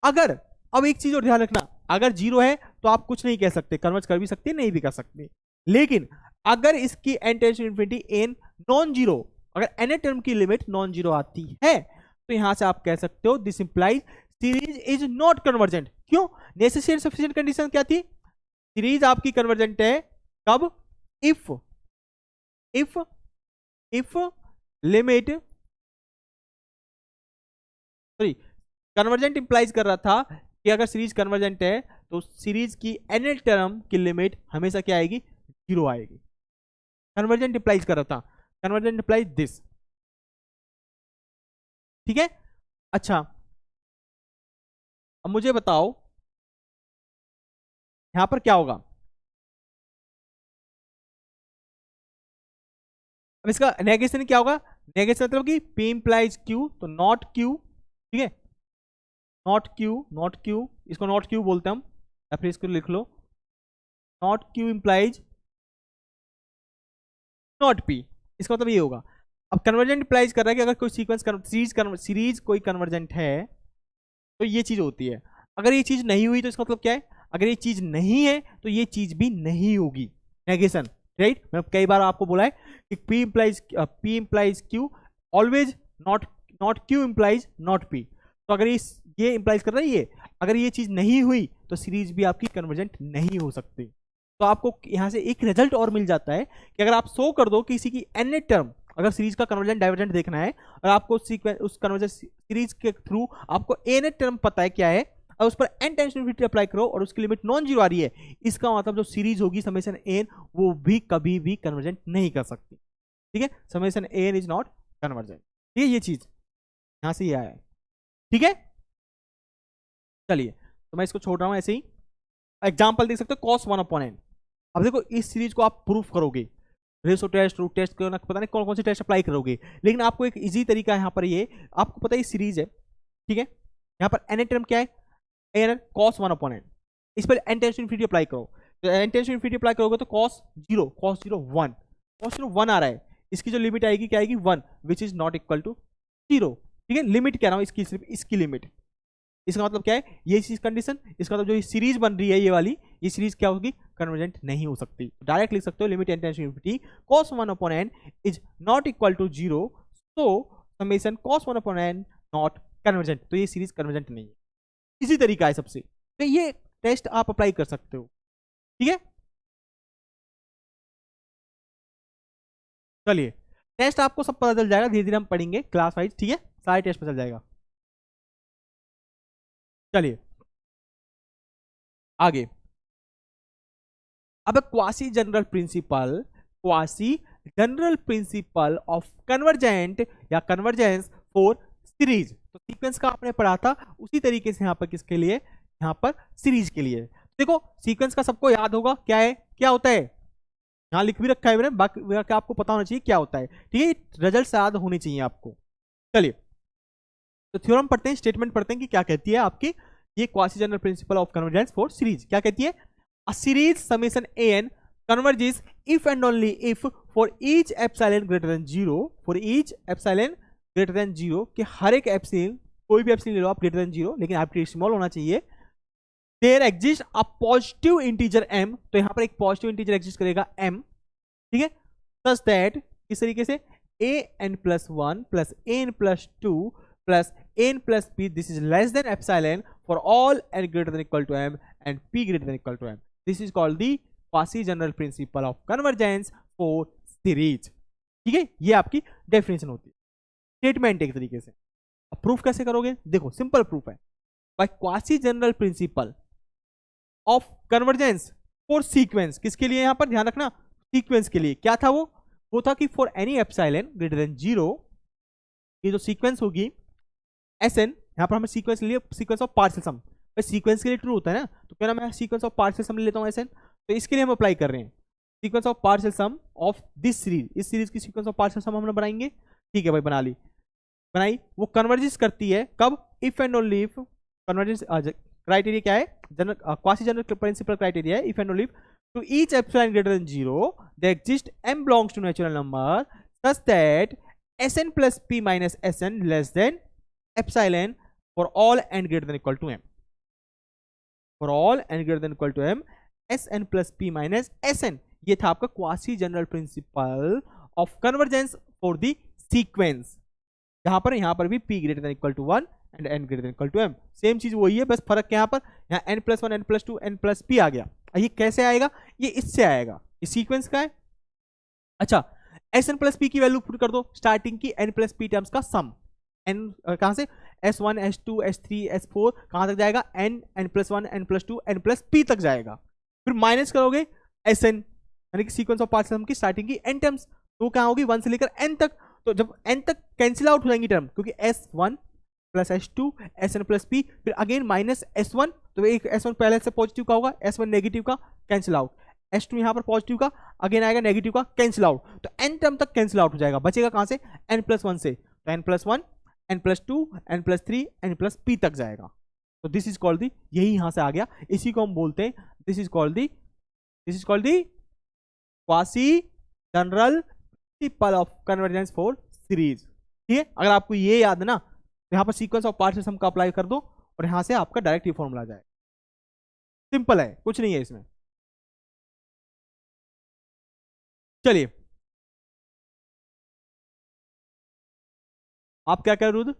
अगर, अब एक चीज और ध्यान रखना, अगर जीरो है तो आप कुछ नहीं कह सकते, कन्वर्ट कर भी सकते नहीं भी कर सकते, लेकिन अगर इसकी n tends to infinity n non zero, अगर एन टर्म की लिमिट नॉन जीरो आती है तो यहां से आप कह सकते हो this implies series is not convergent. क्यों, नेसेसरी सफिशिएंट कंडीशन क्या थी, सीरीज आपकी कन्वर्जेंट है कब, if if limit, sorry, convergent implies कर रहा था कि अगर सीरीज कन्वर्जेंट है तो सीरीज की एन टर्म की लिमिट हमेशा क्या आएगी, जीरो आएगी, कन्वर्जेंट इंप्लाइज कर रहा था, कन्वर्जेंट इंप्लाइज दिस, ठीक है। अच्छा अब मुझे बताओ यहां पर क्या होगा, अब इसका नेगेशन क्या होगा, नेगेशन मतलब कि P इंप्लाइज Q, तो नॉट Q, ठीक है, नॉट Q, इसको नॉट Q बोलते हैं हम, या फिर इसको लिख लो not Q implies not P, इसका मतलब ये होगा। अब कन्वर्जेंट इंप्लाइज कर रहा है कि अगर कोई सीक्वेंस सीरीज कोई कन्वर्जेंट है तो ये चीज होती है, अगर ये चीज नहीं हुई तो इसका मतलब क्या है, अगर ये चीज नहीं है तो ये चीज भी नहीं होगी, नेगेशन, राइट। मैंने कई बार आपको बोला है कि P implies Q always, not Q implies not P, तो अगर ये इंप्लाइज कर रहा है ये, अगर ये चीज नहीं हुई तो सीरीज भी आपकी कन्वर्जेंट नहीं हो सकती। तो आपको यहां से एक रिजल्ट और मिल जाता है कि अगर आप शो कर दो किसी की एन टर्म, अगर सीरीज का कन्वर्जेंट डाइवर्जेंट देखना है और आपको उस कन्वर्जेंट सीरीज के थ्रू आपको एन टर्म पता है क्या है, और उस पर एन टाइम्स इन्फिनिटी अप्लाई करो और उसकी लिमिट नॉन जीरो आ रही है, इसका मतलब जो सीरीज होगी समेशन एन वो भी कभी भी कन्वर्जेंट नहीं कर सकती, ठीक है। Summation n is not convergent, ठीक है, ये चीज यहां से ये आया है, ठीक है। चलिए तो मैं इसको छोड़ रहा हूं ऐसे ही, एग्जाम्पल देख सकते हो cos 1/n। अब देखो इस सीरीज को आप प्रूफ करोगे, रेशो टेस्ट, रूट टेस्ट, पता नहीं कौन कौन से टेस्ट अप्लाई करोगे, लेकिन आपको एक इजी तरीका यहाँ पर, ये आपको पता है सीरीज है, ठीक है, यहाँ पर एन टर्म क्या है, एन cos 1/n, इस पर n tends to infinity apply करो, तो n tends to infinity apply करोगे तो cos 0 1 आ रहा है, इसकी जो लिमिट आएगी क्या आएगी 1 which is not equal to 0। ठीक है, लिमिट कह रहा हूं इसकी, सिर्फ इसकी लिमिट। इसका मतलब क्या है, ये चीज कंडीशन, इसका मतलब जो सीरीज बन रही है ये वाली, ये सीरीज क्या होगी, कन्वर्जेंट नहीं हो सकती। डायरेक्ट लिख सकते हो limit n tends to infinity cos 1 upon n is not equal to 0, so summation cos 1 upon n not convergent. तो ये सीरीज कन्वर्जेंट नहीं है। इसी तरीका है सबसे, तो ये टेस्ट आप अप्लाई कर सकते हो। ठीक है, चलिए टेस्ट आपको सब पता चल जाएगा, धीरे धीरे हम पढ़ेंगे क्लास वाइज। ठीक है, सारे टेस्ट पता चल जाएगा। चलिए आगे, अब quasi general principle of convergent या कन्वर्जेंस फॉर सीरीज। तो सीक्वेंस का आपने पढ़ा था, उसी तरीके से यहां पर किसके लिए, यहां पर सीरीज के लिए। देखो सीक्वेंस का सबको याद होगा क्या है, क्या होता है, यहां लिख भी रखा है मैंने, बाकी आपको पता होना चाहिए क्या होता है। ठीक है, रिजल्ट याद होने चाहिए आपको। चलिए तो थ्योरम पढ़ते हैं, स्टेटमेंट पढ़ते हैं कि क्या कहती है आपकी ये quasi general principle of convergence for series. क्या कहती है, a series summation an converges if and only if for each epsilon greater than 0, for each epsilon greater than 0 कि हर एक एप्सिलॉन, कोई भी एप्सिलॉन ले लो आप greater than 0, लेकिन आपकी स्मॉल होना चाहिए, there exist a positive integer m, तो यहां पर एक पॉजिटिव इंटीजर एग्जिस्ट करेगा m। ठीक है, सच दैट इस तरीके से an+1 plus an+2 plus n+p this is less than epsilon for all n greater than equal to m and p greater than equal to m। This is called the Cauchy general principle of convergence for series. ठीक है, ये आपकी डेफिनेशन होती है, स्टेटमेंट एक तरीके से। अब प्रूफ कैसे करोगे, देखो सिंपल प्रूफ है, by Cauchy general principle of convergence for sequence. किसके लिए, यहां पर ध्यान रखना, सीक्वेंस के लिए। क्या था वो था कि for any epsilon greater than 0, ये जो सीक्वेंस होगी Sn, यहां पर हमें सीक्वेंस ले लिया, sequence of partial sum, sequence के लिए ट्रू होता है ना, तो क्या ना मैं सीक्वेंस ऑफ पार्शियल सम ले लेता हूं Sn, तो इसके लिए हम अप्लाई कर रहे हैं sequence of partial sum of this series. इस सीरीज की सीक्वेंस ऑफ पार्शियल सम हम लोग बनाएंगे। ठीक है भाई, बना ली, बनाई, वो कन्वर्जेंस करती है कब, if and only if, convergence criteria क्या है, general quasi general principle criteria है, if and only if to each epsilon greater than 0 there exist m belongs to natural number such that Sn plus p minus Sn less than epsilon for all n greater than equal to m, for all n greater than equal to m Sn plus p minus Sn। ये था आपका Cauchy general principle of convergence for the sequence. यहां पर भी p greater than equal to 1 and n greater than equal to m, same चीज वही है, बस फर्क क्या, यहाँ पर यहाँ n+1 n+2 n+p आ गया। ये कैसे आएगा, ये इससे आएगा, ये सीक्वेंस का है। अच्छा, Sn+p की वैल्यू पुट कर दो, स्टार्टिंग की n+p टर्म्स का सम, n कहां से, S1 S2 S3 S4 कहां तक जाएगा, n+1 n+2 n+p तक जाएगा। फिर माइनस करोगे Sn यानी कि सीक्वेंस ऑफ पार्शियल सम की स्टार्टिंग की n टर्म्स, तो क्या होगी 1 से लेकर n तक, तो जब n तक कैंसिल आउट हो जाएंगी टर्म, क्योंकि S1 प्लस S2 Sn+p फिर अगेन माइनस S1, तो एक S1 पहले से पॉजिटिव का होगा, S1 नेगेटिव का कैंसिल आउट, S2 यहां पर पॉजिटिव का अगेन आएगा, नेगेटिव का कैंसिल आउट, तो n टर्म तक कैंसिल आउट हो जाएगा, बचेगा कहां से, n+1 से, तो n+1 n+2 n+3 n+p तक जाएगा। तो दिस इज कॉल्ड दी, यही यहां से आ गया, इसी को हम बोलते हैं, this is called the Cauchy general principle of convergence for series. ठीक है, अगर आपको ये याद है ना, तो यहां पर सीक्वेंस ऑफ पार्शियल सम का अप्लाई कर दो और यहां से आपका डायरेक्ट ये फॉर्मूला जाए, सिंपल है, कुछ नहीं है इसमें। चलिए आप क्या कह रहे रुद्र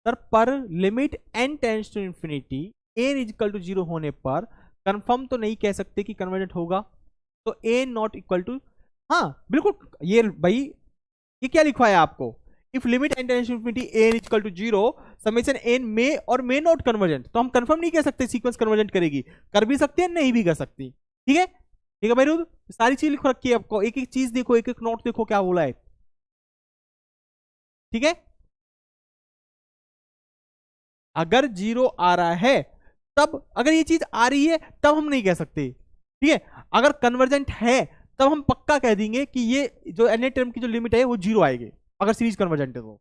सर, पर limit n tends to infinity n equal to 0 होने पर कंफर्म तो नहीं कह सकते कि कन्वर्जेंट होगा, तो a नॉट इक्वल टू, हाँ बिल्कुल, ये भाई ये क्या लिखवाया है आपको, if limit n tends to infinity n equal to 0 summation n may or may not convergent, तो हम कंफर्म नहीं कह सकते सीक्वेंस कन्वर्जेंट करेगी, कर भी सकते हैं नहीं भी कर सकती। ठीक है, ठीक है भाई रुद्र, सारी चीज लिख रखी है आपको, एक एक चीज देखो, एक एक नोट देखो क्या बोला है। ठीक है, अगर 0 आ रहा है तब, अगर ये चीज आ रही है तब हम नहीं कह सकते। ठीक है, अगर कन्वर्जेंट है तब हम पक्का कह देंगे कि ये जो एन टर्म की जो लिमिट है वो 0 आएगी, अगर सीरीज कन्वर्जेंट है तो।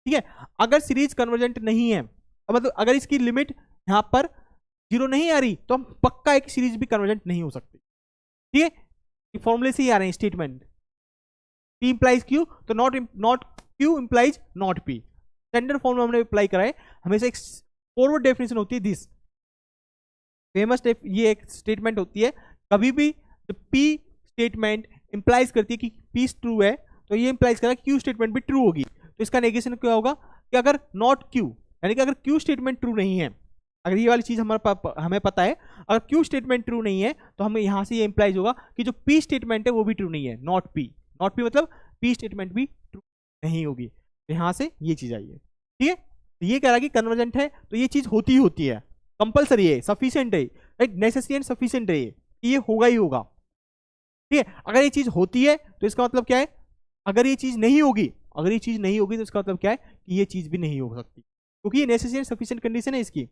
ठीक है, अगर सीरीज कन्वर्जेंट नहीं है, मतलब अगर इसकी लिमिट यहां पर 0 नहीं आ रही, तो हम पक्का एक सीरीज भी कन्वर्जेंट नहीं हो सकती। ठीक है, फॉर्मूले से ही आ रहे हैं स्टेटमेंट। P implies Q, तो not Q implies not P। Standard formula हमने अप्लाई करा है, हमेशा एक फॉरवर्ड डेफिनेशन होती है दिस फेमस, ये एक स्टेटमेंट होती है कभी भी जब P स्टेटमेंट इंप्लाइज करती है कि P ट्रू है, तो ये इंप्लाइज करा Q स्टेटमेंट भी ट्रू होगी। तो इसका नेगेशन क्या होगा कि अगर नॉट Q, यानी कि अगर Q स्टेटमेंट ट्रू नहीं है, अगर ये वाली चीज हमें पता है, अगर Q स्टेटमेंट ट्रू नहीं है तो हमें यहां से ये इंप्लाइज होगा कि जो P स्टेटमेंट है वो भी ट्रू नहीं है, नॉट P। नॉट P मतलब P स्टेटमेंट भी ट्रू नहीं होगी। तो यहां से ये चीज आई है, ठीक है। तो ये कह रहा है कि कन्वर्जेंट है तो ये चीज होती ही होती है, कंपलसरी है, सफिशिएंट है, राइट, नेसेसरी एंड सफिशिएंट है, ये होगा ही होगा, ठीक है। अगर ये चीज होती है तो इसका मतलब क्या है, अगर ये चीज नहीं होगी, अगर ये चीज नहीं होगी तो इसका मतलब क्या है कि ये चीज भी नहीं हो सकती, क्योंकि ये नेसेसरी एंड सफिशिएंट कंडीशन है इसकी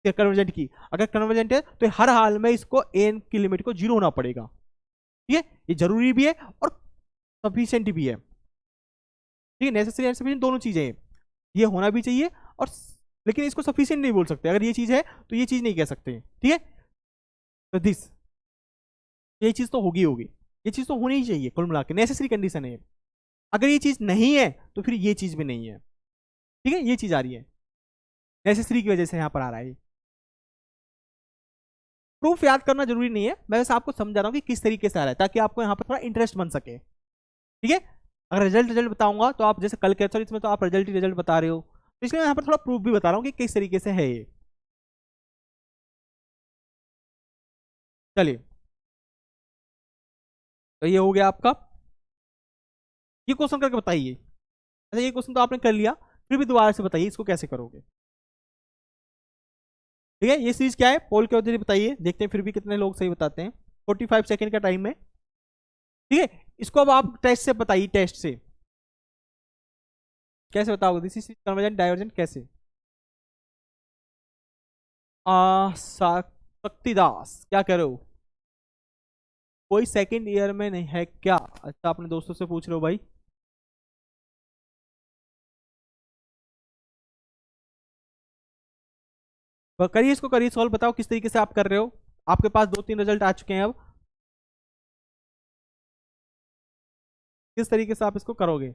कन्वर्जेंट की। अगर कन्वर्जेंट है तो हर हाल में इसको एन की लिमिट को 0 होना पड़ेगा, ठीक है। ये जरूरी भी है और सफिशिएंट भी है, ठीक है। नेसेसरी एंड सफिशिएंट दोनों चीजें हैं, ये होना भी चाहिए और, लेकिन इसको सफिशिएंट नहीं बोल सकते। अगर ये चीज है तो ये चीज नहीं कह सकते, ठीक है। तो दिस, ये चीज तो होगी होगी, ये चीज तो होनी ही चाहिए, कुल मिला के नेसेसरी कंडीशन है। अगर ये चीज नहीं है तो फिर ये चीज भी नहीं है, ठीक है। ये चीज आ रही है नेसेसरी की वजह से, यहां पर आ रहा है। प्रूफ याद करना जरूरी नहीं है, मैं बस आपको समझा रहा हूं कि किस तरीके से आ रहा है, ताकि आपको यहां पर थोड़ा इंटरेस्ट बन सके, ठीक है। अगर रिजल्ट बताऊंगा तो आप जैसे कल के सर इसमें तो आप रिजल्ट बता रहे हो, तो इसलिए मैं यहाँ पर थोड़ा प्रूफ भी बता रहा हूँ कि किस तरीके से है ये। चलिए, तो ये हो गया आपका, ये क्वेश्चन करके बताइए। अच्छा, ये क्वेश्चन तो आपने कर लिया, फिर भी दोबारा से बताइए इसको कैसे करोगे, ठीक है। ये सीरीज क्या है, पोल के वजह बताइए, देखते हैं फिर भी कितने लोग सही बताते हैं। 45 सेकंड का टाइम है, ठीक है। इसको अब आप टेस्ट से बताइए, टेस्ट से कैसे बताओगे, दिस इज कन्वर्जेंट डाइवर्जेंट कैसे। शक्तिदास क्या कह रहे हो, कोई सेकंड ईयर में नहीं है क्या? अच्छा, अपने दोस्तों से पूछ रहे हो भाई। करिए इसको, करिए सॉल्व, बताओ किस तरीके से आप कर रहे हो। आपके पास 2-3 रिजल्ट आ चुके हैं, अब किस तरीके से आप इसको करोगे।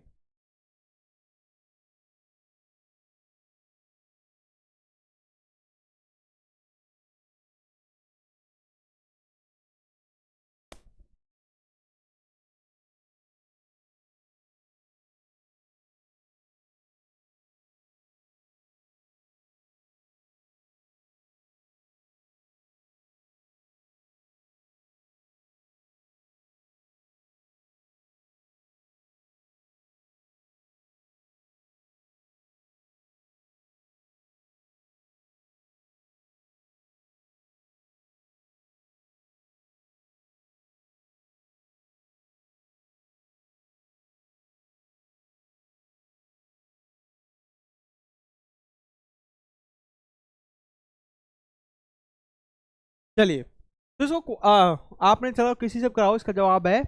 चलिए, तो इसको आपने, चलो किसी से कराओ, इसका जवाब है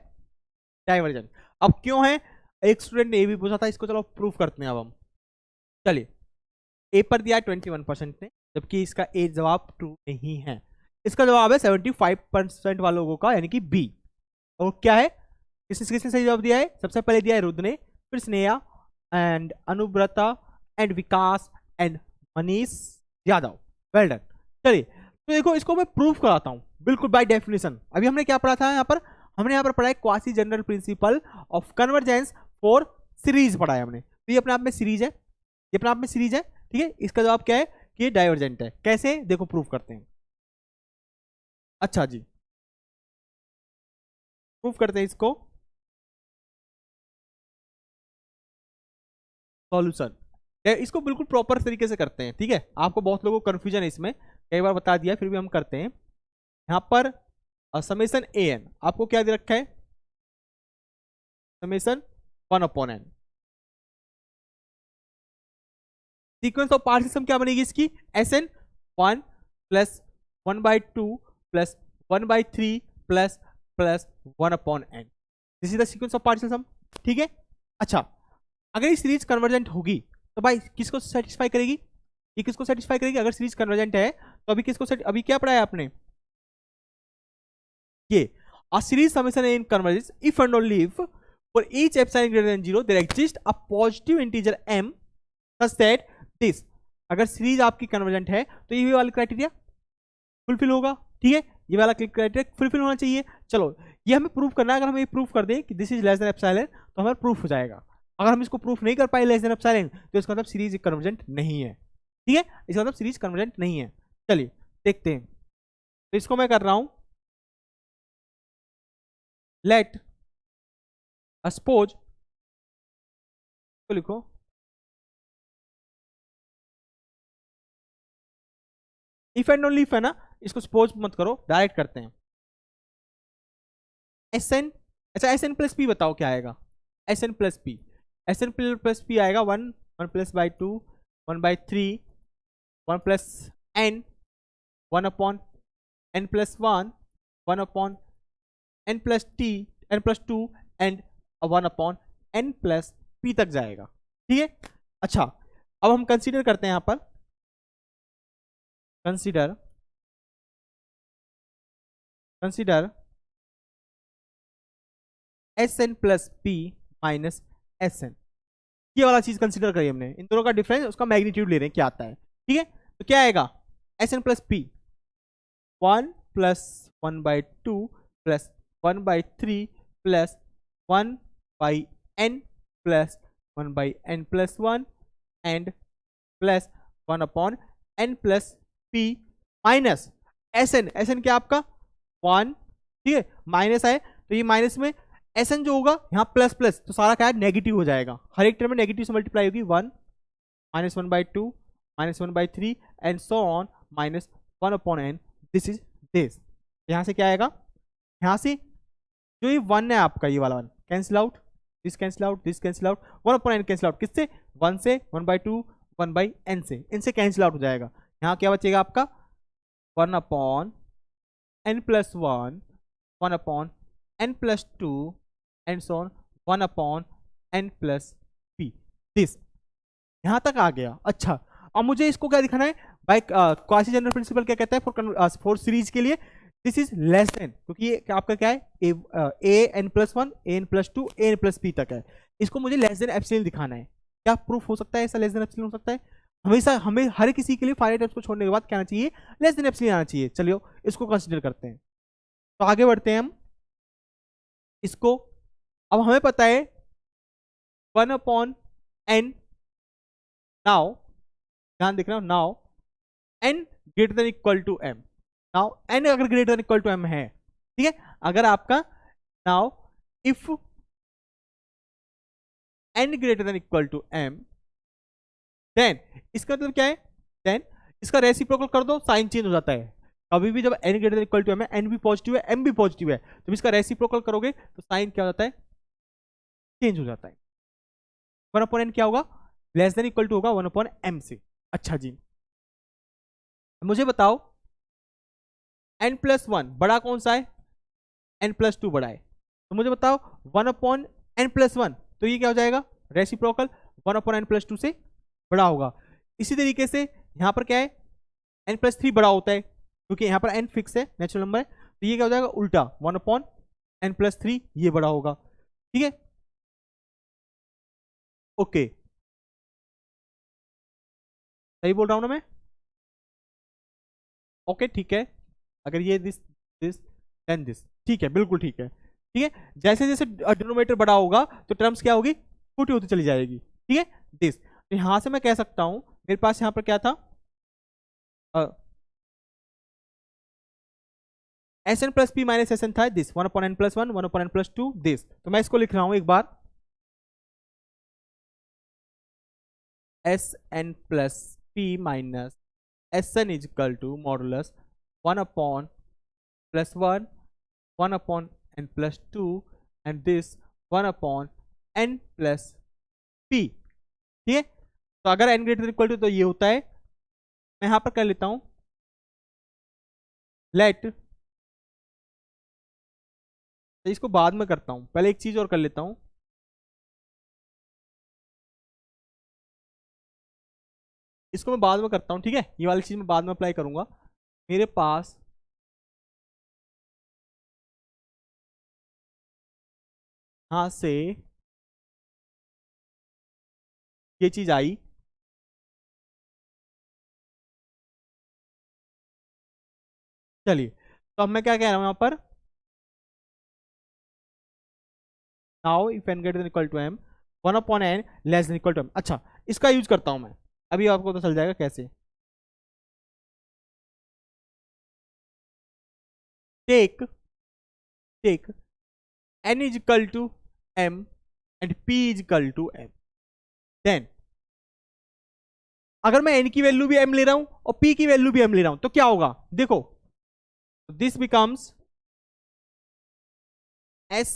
डाइवर्जन। अब क्यों है, एक स्टूडेंट ने ये भी पूछा था, इसको चलो प्रूफ करते हैं अब हम। चलिए, ए पर दिया है 21% ने, जबकि इसका ए जवाब ट्रू नहीं है। इसका जवाब है 75% वाले लोगों का, यानी कि बी। और क्या है, किसने किसने सही जवाब दिया है, सबसे पहले दिया है रुद्र ने, फिर Sneha and Anuvrata and Vikas and Manish Yadav. Well done. चलिए, तो देखो इसको मैं प्रूफ कराता हूं, बिल्कुल बाय डेफिनेशन। अभी हमने क्या पढ़ा था यहाँ पर, हमने यहाँ पर पढ़ा है quasi general principle of convergence for series पढ़ा है हमने। तो ये अपने आप में सीरीज है, ये अपने आप में सीरीज है, ठीक है। इसका जवाब क्या है कि ये डाइवर्जेंट है। कैसे, देखो प्रूफ करते हैं। अच्छा जी, प्रूफ करते हैं इसको। सॉल्यूशन, इसको बिल्कुल प्रॉपर तरीके से करते हैं, ठीक है। आपको बहुत लोगों को कंफ्यूजन है इसमें, कई बार बता दिया, फिर भी हम करते हैं यहाँ पर। समेसन ए एन आपको क्या दे रखा है, summation 1/n। Sequence of partial sum क्या बनेगी इसकी, S n 1 plus 1/2 plus 1/3 plus plus 1/n। This is the sequence of partial sum, ठीक है। अच्छा, अगर ये सीरीज कन्वर्जेंट होगी तो भाई किसको सेटिस्फाई करेगी, ये किसको सेटिस्फाई करेगी, अगर सीरीज कन्वर्जेंट है तो अभी किसको अभी क्या पढ़ा है आपने, ये A series summation n converges if and only if for each epsilon greater than 0 there exists a positive integer m such that this, अगर सीरीज आपकी कन्वर्जेंट है तो ये वाला क्राइटेरिया फुलफिल होगा, ठीक है, ये वाला क्राइटेरिया फुलफिल होना चाहिए। चलो ये हमें प्रूफ करना है, अगर हम ये प्रूफ कर दें कि this is less than epsilon तो हमारा प्रूफ हो जाएगा। अगर हम इसको प्रूफ नहीं कर पाए लेस देन एप्सिलॉन तो इसका मतलब सीरीज कन्वर्जेंट नहीं है, ठीक है, इसका मतलब सीरीज कन्वर्जेंट नहीं है। चलिए देखते हैं, तो इसको मैं कर रहा हूं, लेट सपोज, तो लिखो इफ एंड ओनली इफ है ना, इसको सपोज मत करो, डायरेक्ट करते हैं। एस एन, अच्छा एस एन प्लस पी बताओ क्या आएगा, S n plus p, S n plus p आएगा 1 1 plus by 2 1 by 3 1 plus n 1 upon n plus 1 1 upon n plus t n plus 2 and 1 upon n plus p तक जाएगा, ठीक है। अच्छा अब हम कंसीडर करते हैं यहां पर, consider S n plus p minus S n, ये वाला चीज कंसीडर करिए हमने, इन दोनों का डिफरेंस उसका मैग्नीट्यूड ले रहे हैं क्या आता है, ठीक है। तो क्या आएगा, S n plus p 1 plus 1 by 2 plus 1 by 3 plus 1 by n plus 1 by n plus 1 and plus 1 upon n plus p minus S n, S n क्या आपका 1, ठीक है, माइनस है तो ये माइनस में एस एन जो होगा यहाँ प्लस प्लस तो सारा क्या है नेगेटिव हो जाएगा, हर एक टर्म में नेगेटिव से मल्टीप्लाई होगी, 1 minus 1 by 2 minus 1 by 3 and so on minus 1 upon n, this is this. यहाँ से क्या आएगा, यहाँ से जो ये 1 है आपका, ये वाला 1 cancel out, this cancel out, this cancel out, 1 upon n cancel out, किससे 1 से 1 बाई 2 1 बाई एन से, इनसे कैंसिल आउट हो जाएगा। यहाँ क्या बचेगा आपका 1 upon n plus 1 1 upon n plus 2 and so on 1 upon n plus p, this यहां तक आ गया। अच्छा अब मुझे इसको क्या दिखाना है, बाय क्वासी जनरल प्रिंसिपल क्या कहता है फॉर सीरीज के लिए, दिस इज लेस देन, क्योंकि ये आपका क्या है A N plus 1 A N plus 2 A N plus p तक है, इसको मुझे लेस देन एप्सिलॉन दिखाना है। क्या प्रूफ हो सकता है ऐसा लेस देन एप्सिलॉन हो सकता है, हमेशा हमें हर किसी के लिए फाइनाइट टाइम्स को छोड़ने के बाद क्या आना चाहिए, लेस देन एप्सिलॉन आना चाहिए। चलिए इसको कंसीडर करते हैं, तो आगे बढ़ते हैं हम इसको। अब हमें पता है 1 अपॉन एन, नाउ ध्यान देख रहे हो, now n greater than equal to m, now n अगर greater than equal to m है, ठीक है, अगर आपका now if n greater than equal to m then, इसका मतलब क्या है, देन इसका रेसिप्रोकल कर दो, साइन चेंज हो जाता है। कभी भी जब n greater than equal to m है, एन भी पॉजिटिव है एम भी पॉजिटिव है, जब इसका रेसिप्रोकल करोगे तो साइन क्या हो जाता है, चेंज हो जाता है। 1 अपॉन एन क्या होगा, लेस देन इक्वल टू होगा 1 अपॉन एम से। अच्छा जी मुझे बताओ एन प्लस 1 बड़ा कौन सा है, एन प्लस 2 बड़ा है, तो मुझे बताओ 1 अपॉन एन प्लस 1, तो ये क्या हो जाएगा रेसिप्रोकल 1 अपॉन एन प्लस 2 से बड़ा होगा। इसी तरीके से यहाँ पर क्या है, एन प्लस 3 बड़ा होता है क्योंकि यहाँ पर एन फिक्स है नेचुरल नंबर है, तो ये क्या हो जाएगा उल्टा 1 अपॉन एन प्लस 3 ये बड़ा होगा, ठीक है, ओके सही बोल रहा हूं ना मैं, ओके ठीक है, अगर ये दिस दिस देन दिस, ठीक है बिल्कुल ठीक है, ठीक है, जैसे जैसे डिनोमिनेटर बड़ा होगा तो टर्म्स क्या होगी छोटी होती चली जाएगी, ठीक है, दिस, तो यहां से मैं कह सकता हूं मेरे पास यहां पर क्या था s n plus p minus S n था, this 1 upon n plus 1 1 upon n plus 2 this, तो मैं इसको लिख रहा हूं एक बार, s n plus p minus S n is equal to modulus 1 upon plus 1 1 upon n plus 2 and this 1 upon n plus p, ठीक है। तो अगर एन ग्रेटर इक्वल टू तो ये होता है, मैं यहां पर कर लेता हूं लेट, तो इसको बाद में करता हूं, पहले एक चीज और कर लेता हूं, इसको मैं बाद में करता हूं, ठीक है, ये वाली चीज मैं बाद में अप्लाई करूंगा। मेरे पास यहां से ये चीज आई, चलिए तो अब मैं क्या कह रहा हूं यहां पर, now if n greater than equal to m, 1/n less than equal to m. अच्छा, इसका यूज करता हूं मैं, अभी आपको तो चल जाएगा कैसे। Take take n is equal to m and p is equal to m, then अगर मैं n की वैल्यू भी m ले रहा हूं और p की वैल्यू भी m ले रहा हूं तो क्या होगा, देखो this becomes S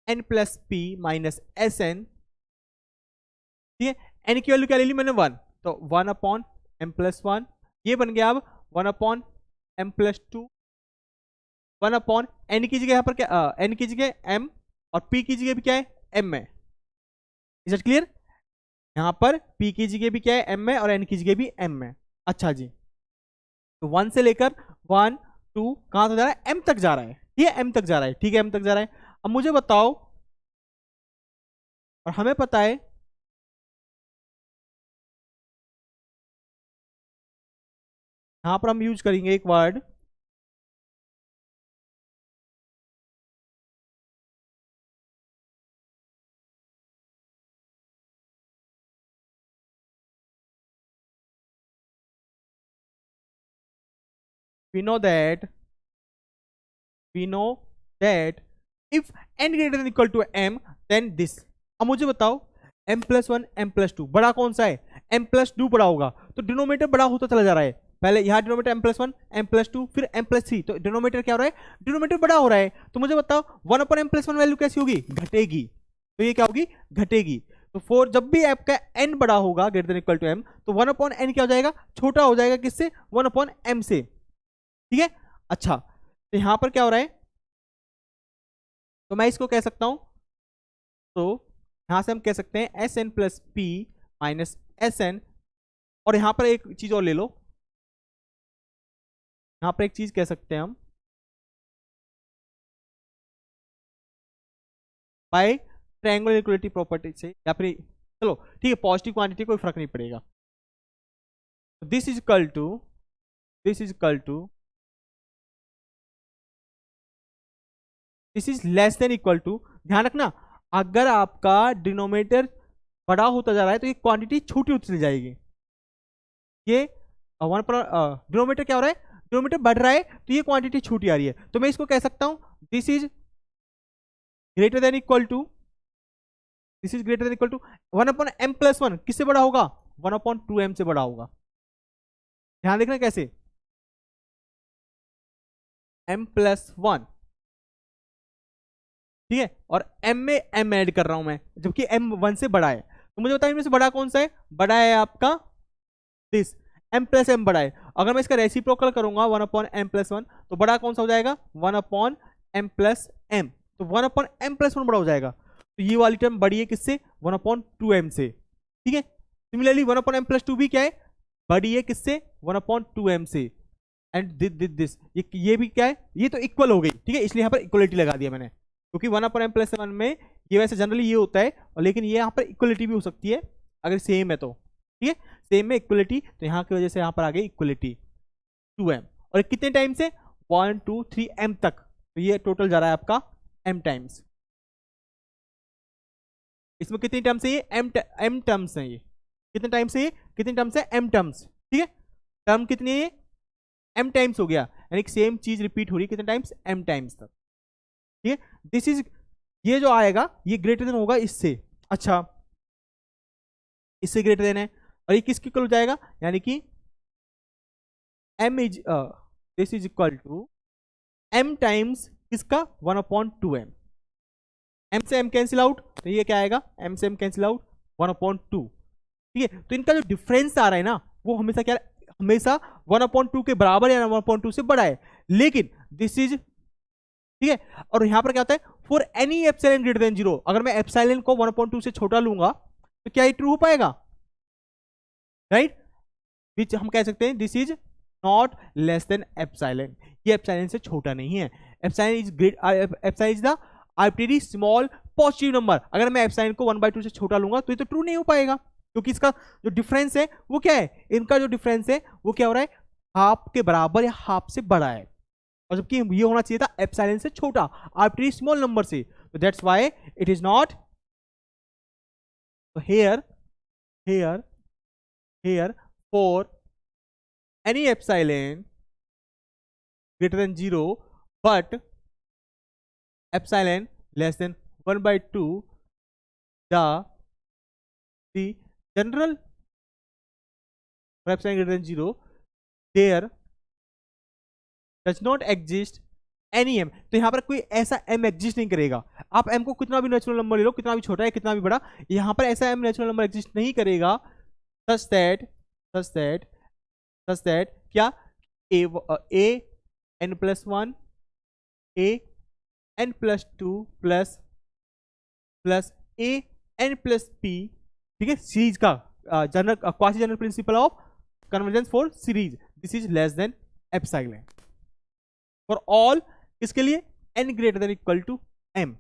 n plus p minus S n. ठीक है, n की वैल्यू क्या ले ली मैंने 1, तो 1/m+1, ये बन गया अब 1/m+2, 1/n की जगह यहाँ पर क्या, n की जगह m और p की जगह भी क्या है m है। इज इट क्लियर, यहाँ पर p की जगह भी क्या है m है और n की जगह भी m है। अच्छा जी, तो 1 से लेकर 1 2 कहां तक जा रहा है, m तक जा रहा है, ठीक है m तक जा रहा है, ठीक है m तक जा रहा है। अब मुझे बताओ, और हमें पता है यहां पर हम यूज करेंगे एक word, we know that we know that if n greater than equal to m then this। अब मुझे बताओ m+1 m+2 बड़ा कौन सा है, m+2 बड़ा होगा, तो डिनोमिनेटर बड़ा होता चला जा रहा है, पहले यहाँ डिनोमिनेटर m+1 m+2 फिर m+3, तो डिनोमिनेटर क्या हो रहा है, डिनोमिनेटर बड़ा हो रहा है। तो मुझे बताओ 1/m+1 वैल्यू कैसी होगी, घटेगी, तो ये क्या होगी, घटेगी। तो 4 जब भी आपका n बड़ा होगा greater than equal to m, तो 1/n क्या हो जाएगा, छोटा हो जाएगा, किससे, 1/m से। ठीक है, अच्छा तो यहां पर क्या हो रहा है, तो मैं इसको कह सकता हूं, तो यहां से हम कह सकते हैं S n plus p minus S n, और यहां पर एक चीज और ले लो, यहां पर एक चीज कह सकते हैं हम बाय ट्रायंगुलर इक्वलिटी प्रॉपर्टी से, या फिर चलो ठीक है पॉजिटिव क्वांटिटी कोई फर्क नहीं पड़ेगा, this is equal to this is equal to this is less than equal to. ध्यान रखना, अगर आपका डिनोमिनेटर बड़ा होता जा रहा है तो ये क्वांटिटी छोटी होती चली जाएगी, ये वन पर डिनोमिनेटर क्या हो रहा है, डिनोमिनेटर बढ़ रहा है तो ये क्वांटिटी छोटी आ रही है, तो मैं इसको कह सकता हूं this is greater than equal to, this is greater than equal to 1/m+1, किससे बड़ा होगा, 1/2m से बड़ा होगा। ध्यान देखना कैसे, m+1, ठीक है, और m में m ऐड कर रहा हूं मैं, जबकि m 1 से बड़ा है, तो मुझे बताइए इनमें से बड़ा कौन सा है, बड़ा है आपका दिस, m+m बड़ा है। अगर मैं इसका रेसिप्रोकल करूंगा 1/m+1, तो बड़ा कौन सा हो जाएगा, 1/m+m, तो 1/m+1 बड़ा हो जाएगा, तो ये वाली टर्म बड़ी है किससे, 1/2m से। ठीक है, सिमिलरली 1/m+2 भी क्या है, बड़ी है किससे, 1/2m से, एंड दिस ये भी क्या है, ये तो इक्वल हो गई, ठीक है, इसलिए यहाँ पर इक्वलिटी लगा दिया मैंने, क्योंकि 1/m+1 में ये वैसे जनरली ये होता है, और लेकिन ये यहाँ पर इक्वलिटी भी हो सकती है अगर सेम है तो, ठीक है, सेम में इक्वलिटी, तो यहाँ की वजह से यहाँ पर आ गई इक्वलिटी 2m, और कितने टाइम से, 1 2 3 m तक, तो ये टोटल जा रहा है आपका m टाइम्स, इसमें कितनी टर्म्स है, ये m टर्म्स है, ये कितने टाइम्स है, ये कितने टर्म्स है, m टर्म्स, ठीक है, टर्म कितनी है, m टाइम्स हो गया, यानी सेम चीज रिपीट हो रही है कितने टाइम्स, m टाइम्स तक। ठीक है, दिस इज, ये जो आएगा ये ग्रेटर देन होगा इससे, अच्छा इससे ग्रेटर देन है, और ये किसके इक्वल हो जाएगा, यानी कि m is this is equal to m times किसका, 1/2m, m से m कैंसिल आउट, तो ये क्या आएगा, m से m कैंसिल आउट 1/2। ठीक है, तो इनका जो डिफरेंस आ रहा है ना, वो हमेशा क्या, हमेशा 1/2 के बराबर या 1/2 से बड़ा है, लेकिन दिस इज, ठीक है, और यहां पर क्या होता है, for any epsilon greater than 0, अगर मैं एप्सिलॉन को 1/2 से छोटा लूंगा तो क्या ये ट्रू हो पाएगा, राइट, विच हम कह सकते हैं this is not less than epsilon, ये एप्सिलॉन से छोटा नहीं है, epsilon is great, epsilon is the arbitrary small positive number. अगर मैं एप्सिलॉन को 1/2 से छोटा लूंगा तो ये तो ट्रू नहीं हो पाएगा, क्योंकि इसका जो डिफरेंस है वो क्या है, इनका जो डिफरेंस है वो क्या हो रहा है, हाफ के बराबर या हाफ से बड़ा है, और जबकि ये होना चाहिए था एप्सिलॉन से छोटा, आर्बिट्ररी स्मॉल नंबर से। तो that's why it is not. Here here here for any epsilon greater than 0 but epsilon less than 1/2, the general for epsilon greater than 0 there does not exist any m। तो यहां पर कोई ऐसा m एग्जिस्ट नहीं करेगा। आप m को कितना भी नेचुरल नंबर ले लो, कितना भी छोटा है कितना भी बड़ा, यहां पर ऐसा m नेचुरल नंबर एग्जिस्ट नहीं करेगा such that क्या a n+1 a n+2 plus a n+p, ठीक है, सीरीज का general quasi general principle of convergence for series, this is less than epsilon for all, इसके लिए n greater than equal to m,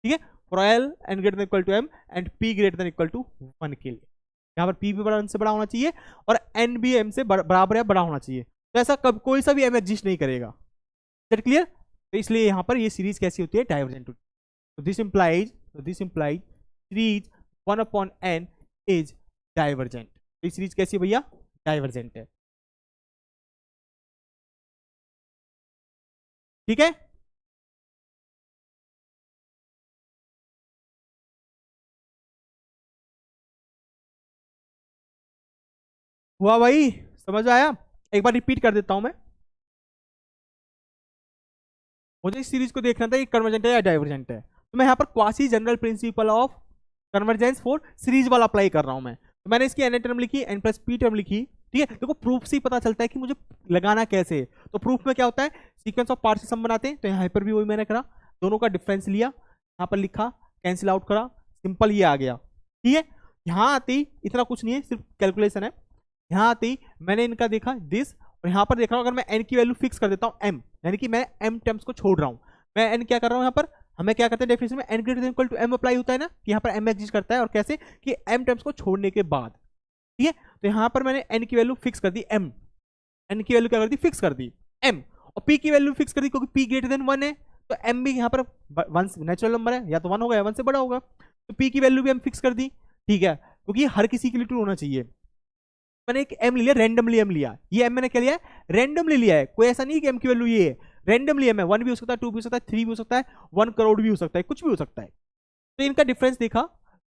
ठीक है, for all n greater than equal to m and p greater than equal to 1 के लिए। यहाँ पर p भी बड़ा से बड़ा होना चाहिए और n भी m से बराबर या बड़ा होना चाहिए। तो ऐसा कब कोई सा भी m एग्जिस्ट नहीं करेगा। That clear? तो इसलिए यहाँ पर ये सीरीज कैसी होती है, डाइवर्जेंट होती है। तो this implies series 1/n is divergent. तो ये सीरीज कैसी है भैया, डाइवर्जेंट है, ठीक है। हुआ भाई, समझ आया? एक बार रिपीट कर देता हूं मैं, मुझे इस सीरीज को देखना था ये कन्वर्जेंट है या डाइवर्जेंट है। तो मैं यहाँ पर quasi general principle of convergence for series वाला अप्लाई कर रहा हूं मैं। तो मैंने इसकी एन टर्म लिखी, n प्लस पी टर्म लिखी, ठीक है। देखो प्रूफ से ही पता चलता है कि मुझे लगाना कैसे है। तो प्रूफ में क्या होता है, सीक्वेंस ऑफ पार्ट्स से सम बनाते हैं। तो यहाँ पर भी वही मैंने करा, दोनों का डिफरेंस लिया, यहाँ पर लिखा, कैंसिल आउट करा, सिंपल ये आ गया, ठीक है। यहाँ आते ही इतना कुछ नहीं है, सिर्फ कैलकुलेशन है। यहाँ आते ही मैंने इनका देखा दिस, और यहाँ पर देख रहा हूँ अगर मैं n की वैल्यू फिक्स कर देता हूँ m, यानी कि मैं m टर्म्स को छोड़ रहा हूँ। मैं n क्या कर रहा हूँ, यहाँ पर हमें क्या करते हैं डेफिनेशन में n greater than equal to m apply होता है ना, कि यहाँ पर m एग्जिस्ट करता है, और कैसे कि m टर्म्स को छोड़ने के बाद, ठीक है। तो यहाँ पर मैंने n की वैल्यू फिक्स कर दी m, n की वैल्यू क्या कर दी, फिक्स कर दी m, और p की वैल्यू फिक्स कर दी, क्योंकि p ग्रेटर देन 1 है, तो m भी यहाँ पर 1 नेचुरल नंबर है, या तो 1 होगा या 1 से बड़ा होगा, तो p की वैल्यू भी हम फिक्स कर दी, ठीक है, क्योंकि हर किसी के लिए ट्रू होना चाहिए। मैंने एक m लिया, रैंडमली m लिया, ये m मैंने क्या लिया है, रैंडमली लिया है, कोई ऐसा नहीं कि m की वैल्यू ये है, रैंडमली m है, 1 भी हो सकता है, 2 भी हो सकता है, 3 भी हो सकता है, 1 करोड़ भी हो सकता है, कुछ भी हो सकता है। तो इनका डिफरेंस देखा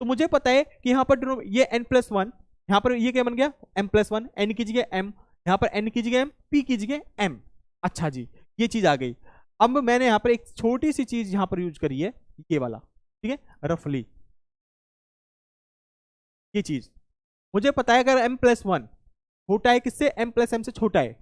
तो मुझे पता है कि यहाँ पर ये n+1, यहाँ पर ये क्या बन गया m+1, n की जगह m, यहाँ पर n की जगह m, p की जगह m। अच्छा जी, ये चीज आ गई। अब मैंने यहाँ पर एक छोटी सी चीज यहाँ पर यूज करी है, ये वाला, ठीक है, रफली ये चीज मुझे पता है, अगर m+1 छोटा है किससे, m+m से छोटा है,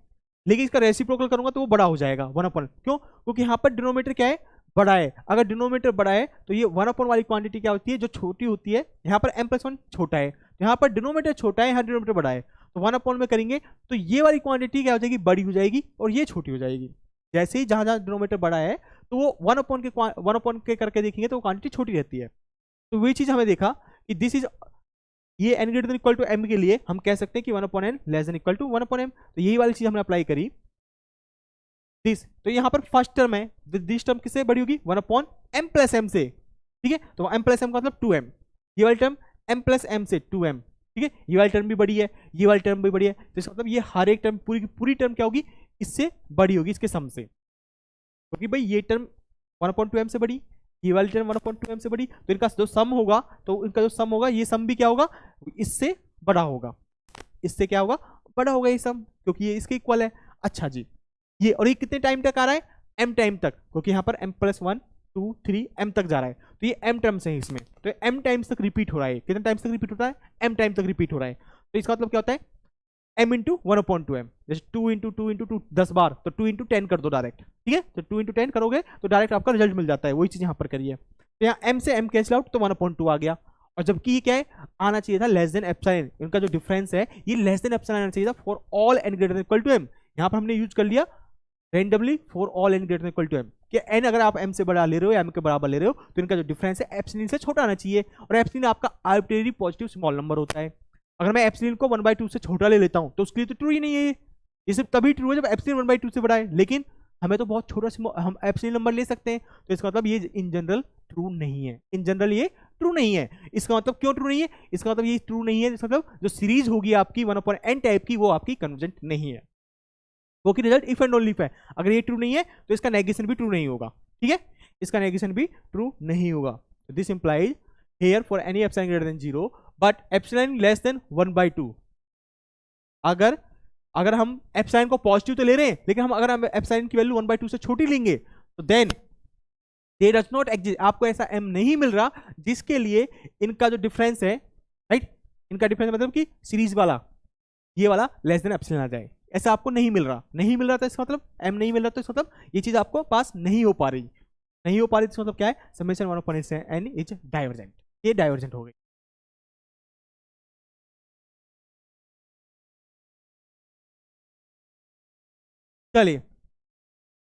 लेकिन इसका रेसिप्रोकल करूंगा तो वो बड़ा हो जाएगा 1/, क्यों, क्योंकि यहाँ पर डिनोमिनेटर क्या है, बड़ा है। अगर डिनोमिनेटर बड़ा है तो ये 1/, वाली क्वांटिटी क्या होती है, जो छोटी होती है, यहाँ पर m+1 छोटा है, तो यहाँ पर डिनोमिनेटर छोटा है, यहाँ डिनोमिनेटर बड़ा है, तो 1/, में करेंगे तो ये वाली क्वांटिटी क्या हो जाएगी, बड़ी हो जाएगी, और ये छोटी हो जाएगी। जैसे ही जहां जहां डिनोमिनेटर बड़ा है तो वो 1/, के करके देखेंगे तो वो क्वांटिटी छोटी रहती है। तो वही चीज हमें देखा कि दिस इज, ये n greater than equal to m के लिए हम कह सकते हैं कि 1/n less than equal to 1/m। तो यही वाली चीज हमने अप्लाई करी दिस। तो यहाँ पर फर्स्ट टर्म है, दिस टर्म किससे बड़ी होगी, 1/m+m से, ठीक है। तो m+m का मतलब 2m, ये वाली टर्म m+m से 2m, ठीक है। ये वाली टर्म भी बड़ी है, ये वाली टर्म भी बड़ी है, तो इसका मतलब ये हर एक टर्म पूरी की पूरी टर्म क्या होगी, इससे बड़ी होगी, इसके सम से, क्योंकि भाई ये टर्म 1/2m से बड़ी, ये वाली टर्म 1/2m से बड़ी, तो इनका जो सम होगा, तो इनका जो सम होगा, ये सम भी क्या होगा, इससे बड़ा होगा, इससे क्या होगा, बड़ा होगा ये सम, क्योंकि ये इसके इक्वल है। अच्छा जी, ये और ये कितने टाइम तक आ रहा है, m टाइम तक, क्योंकि यहाँ पर m+1 2 3 m तक जा रहा है, तो ये m टर्म्स है इसमें, तो m टाइम्स तक रिपीट हो रहा है। कितने टाइम्स तक रिपीट होता है, m टाइम तक रिपीट हो रहा है। तो इसका मतलब क्या होता है, m इंटू 1/2m, जैसे 2 इंटू 2 इंटू 2 10 बार, तो 2 इंटू 10 कर दो डायरेक्ट, ठीक है। तो 2 इंटू 10 करोगे तो डायरेक्ट आपका रिजल्ट मिल जाता है, वही चीज यहाँ पर करिए। तो यहाँ m से m कैंसिल आउट, तो 1/2 आ गया, और जबकि ये क्या है, आना चाहिए था लेस देन एप्सिलॉन। इनका जो डिफरेंस है ये लेस देन एप्सिलॉन आना चाहिए था for all n greater than equal to m। यहाँ पर हमने यूज कर लिया randomly for all n greater than equal to m, कि n अगर आप m से बड़ा ले रहे हो या m के बराबर ले रहे हो तो इनका जो डिफरेंस है एप्सिलॉन से छोटा आना चाहिए, और एप्सिलॉन आपका आर्बिट्रेरी पॉजिटिव स्मॉल नंबर होता है। अगर मैं एप्सिलॉन को 1/2 से छोटा ले लेता हूं तो उसके लिए तो ट्रू ही नहीं है, ये सिर्फ तभी ट्रू है जब एप्सिलॉन 1/2 से बड़ा है, लेकिन हमें तो बहुत छोटा हम एप्सिलॉन नंबर ले सकते हैं, तो इसका मतलब ये इन जनरल ट्रू नहीं है, इन जनरल ये ट्रू नहीं है। इसका मतलब क्यों ट्रू नहीं है, इसका मतलब ये ट्रू नहीं है, इसका मतलब जो सीरीज होगी आपकी 1/n टाइप की वो आपकी कन्वर्जेंट नहीं है, वो की result if and only if है। अगर ये ट्रू नहीं है तो इसका नेगेशन भी ट्रू नहीं होगा, ठीक है, इसका नेगेशन भी ट्रू नहीं होगा। This implies here for any epsilon greater than 0 but epsilon less than 1/2। अगर हम एप्सिलॉन को पॉजिटिव तो ले रहे हैं, लेकिन अगर हम एप्सिलॉन की वैल्यू 1/2 से छोटी लेंगे तो then they does not exist, आपको ऐसा m नहीं मिल रहा जिसके लिए इनका जो डिफरेंस है, राइट, इनका डिफरेंस मतलब कि सीरीज वाला ये वाला लेस देन एप्सिलॉन आ जाए, ऐसा आपको नहीं मिल रहा, नहीं मिल रहा था इसका मतलब m नहीं मिल रहा, तो इसका मतलब ये चीज आपको पास नहीं हो पा रही, नहीं हो पा रही, इसका मतलब क्या है, समेशन 1/n इज डाइवर्जेंट, ये डाइवर्जेंट हो गई। चलिए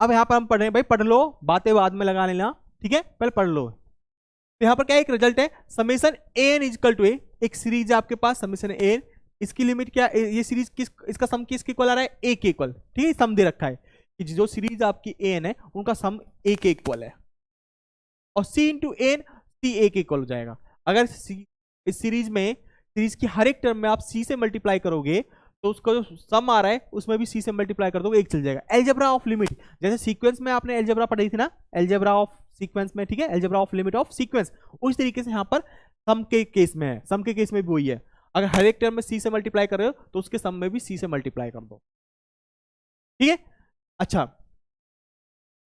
अब यहां पर हम पढ़ रहे हैं, भाई पढ़ लो, बातें बाद में लगा लेना, ठीक है, पहले पढ़ लो। तो यहां पर क्या एक रिजल्ट है, समेशन an इक्वल टू ए, एक सीरीज है आपके पास समेशन an, इसकी लिमिट क्या, ये सीरीज किस, इसका सम किसके इक्वल आ रहा है, a के इक्वल, ठीक है, सम दे रखा है कि जो सीरीज आपकी an है उनका सम a के इक्वल है, और c into n c a के इक्वल हो जाएगा। अगर इस सीरीज में, सीरीज की हर एक टर्म में आप c से मल्टीप्लाई करोगे तो उसका जो सम आ रहा है उसमें भी c से मल्टीप्लाई कर दोगे, एक चल जाएगा। एलजेब्रा ऑफ लिमिट, जैसे सीक्वेंस में आपने एलजेब्रा पढ़ी थी ना, एलजेब्रा ऑफ सीक्वेंस में, ठीक है, algebra of limit of sequence, उस तरीके से यहाँ पर सम के केस में है, सम के केस में भी वही है, अगर हर एक टर्म में c से मल्टीप्लाई कर रहे हो तो उसके सम में भी c से मल्टीप्लाई कर दो, ठीक है। अच्छा,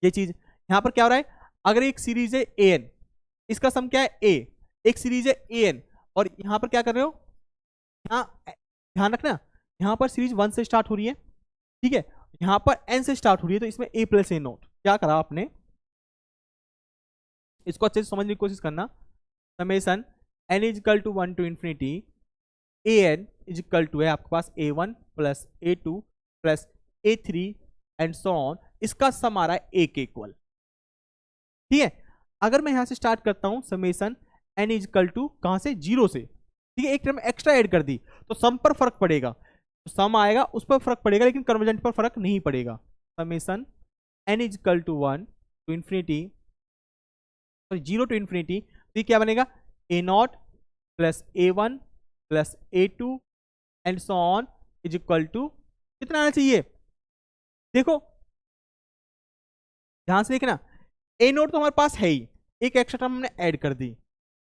ये चीज यहां पर क्या हो रहा है, अगर एक सीरीज है an, इसका सम क्या है a, एक सीरीज है an, और यहां पर क्या कर रहे हो, यहाँ ध्यान रखना, यहां पर सीरीज 1 से स्टार्ट हो रही है, ठीक है, यहां पर n से स्टार्ट हो रही है, तो इसमें a प्लस a नोट, क्या करा आपने, इसको अच्छे से समझने की कोशिश करना, summation n is equal to 1 to infinity an is equal to है आपके पास a1 plus a2 plus a3 and so on, इसका सम आ रहा है a के इक्वल, ठीक है। अगर मैं यहां से स्टार्ट करता हूं summation n is equal to कहां से, 0 से, ठीक है, एक टर्म एक्स्ट्रा ऐड कर दी तो सम पर फर्क पड़ेगा, तो सम आएगा उस पर फर्क पड़ेगा, लेकिन कन्वर्जेंट पर फर्क नहीं पड़ेगा। Summation n is equal to 1 to infinity, 0 to infinity, तो ये क्या बनेगा, a0 plus a1 plus a2 and so on is equal to कितना आना चाहिए, देखो ध्यान से देखना, a0 तो हमारे पास है ही, एक एक्स्ट्रा टर्म हमने ऐड कर दी,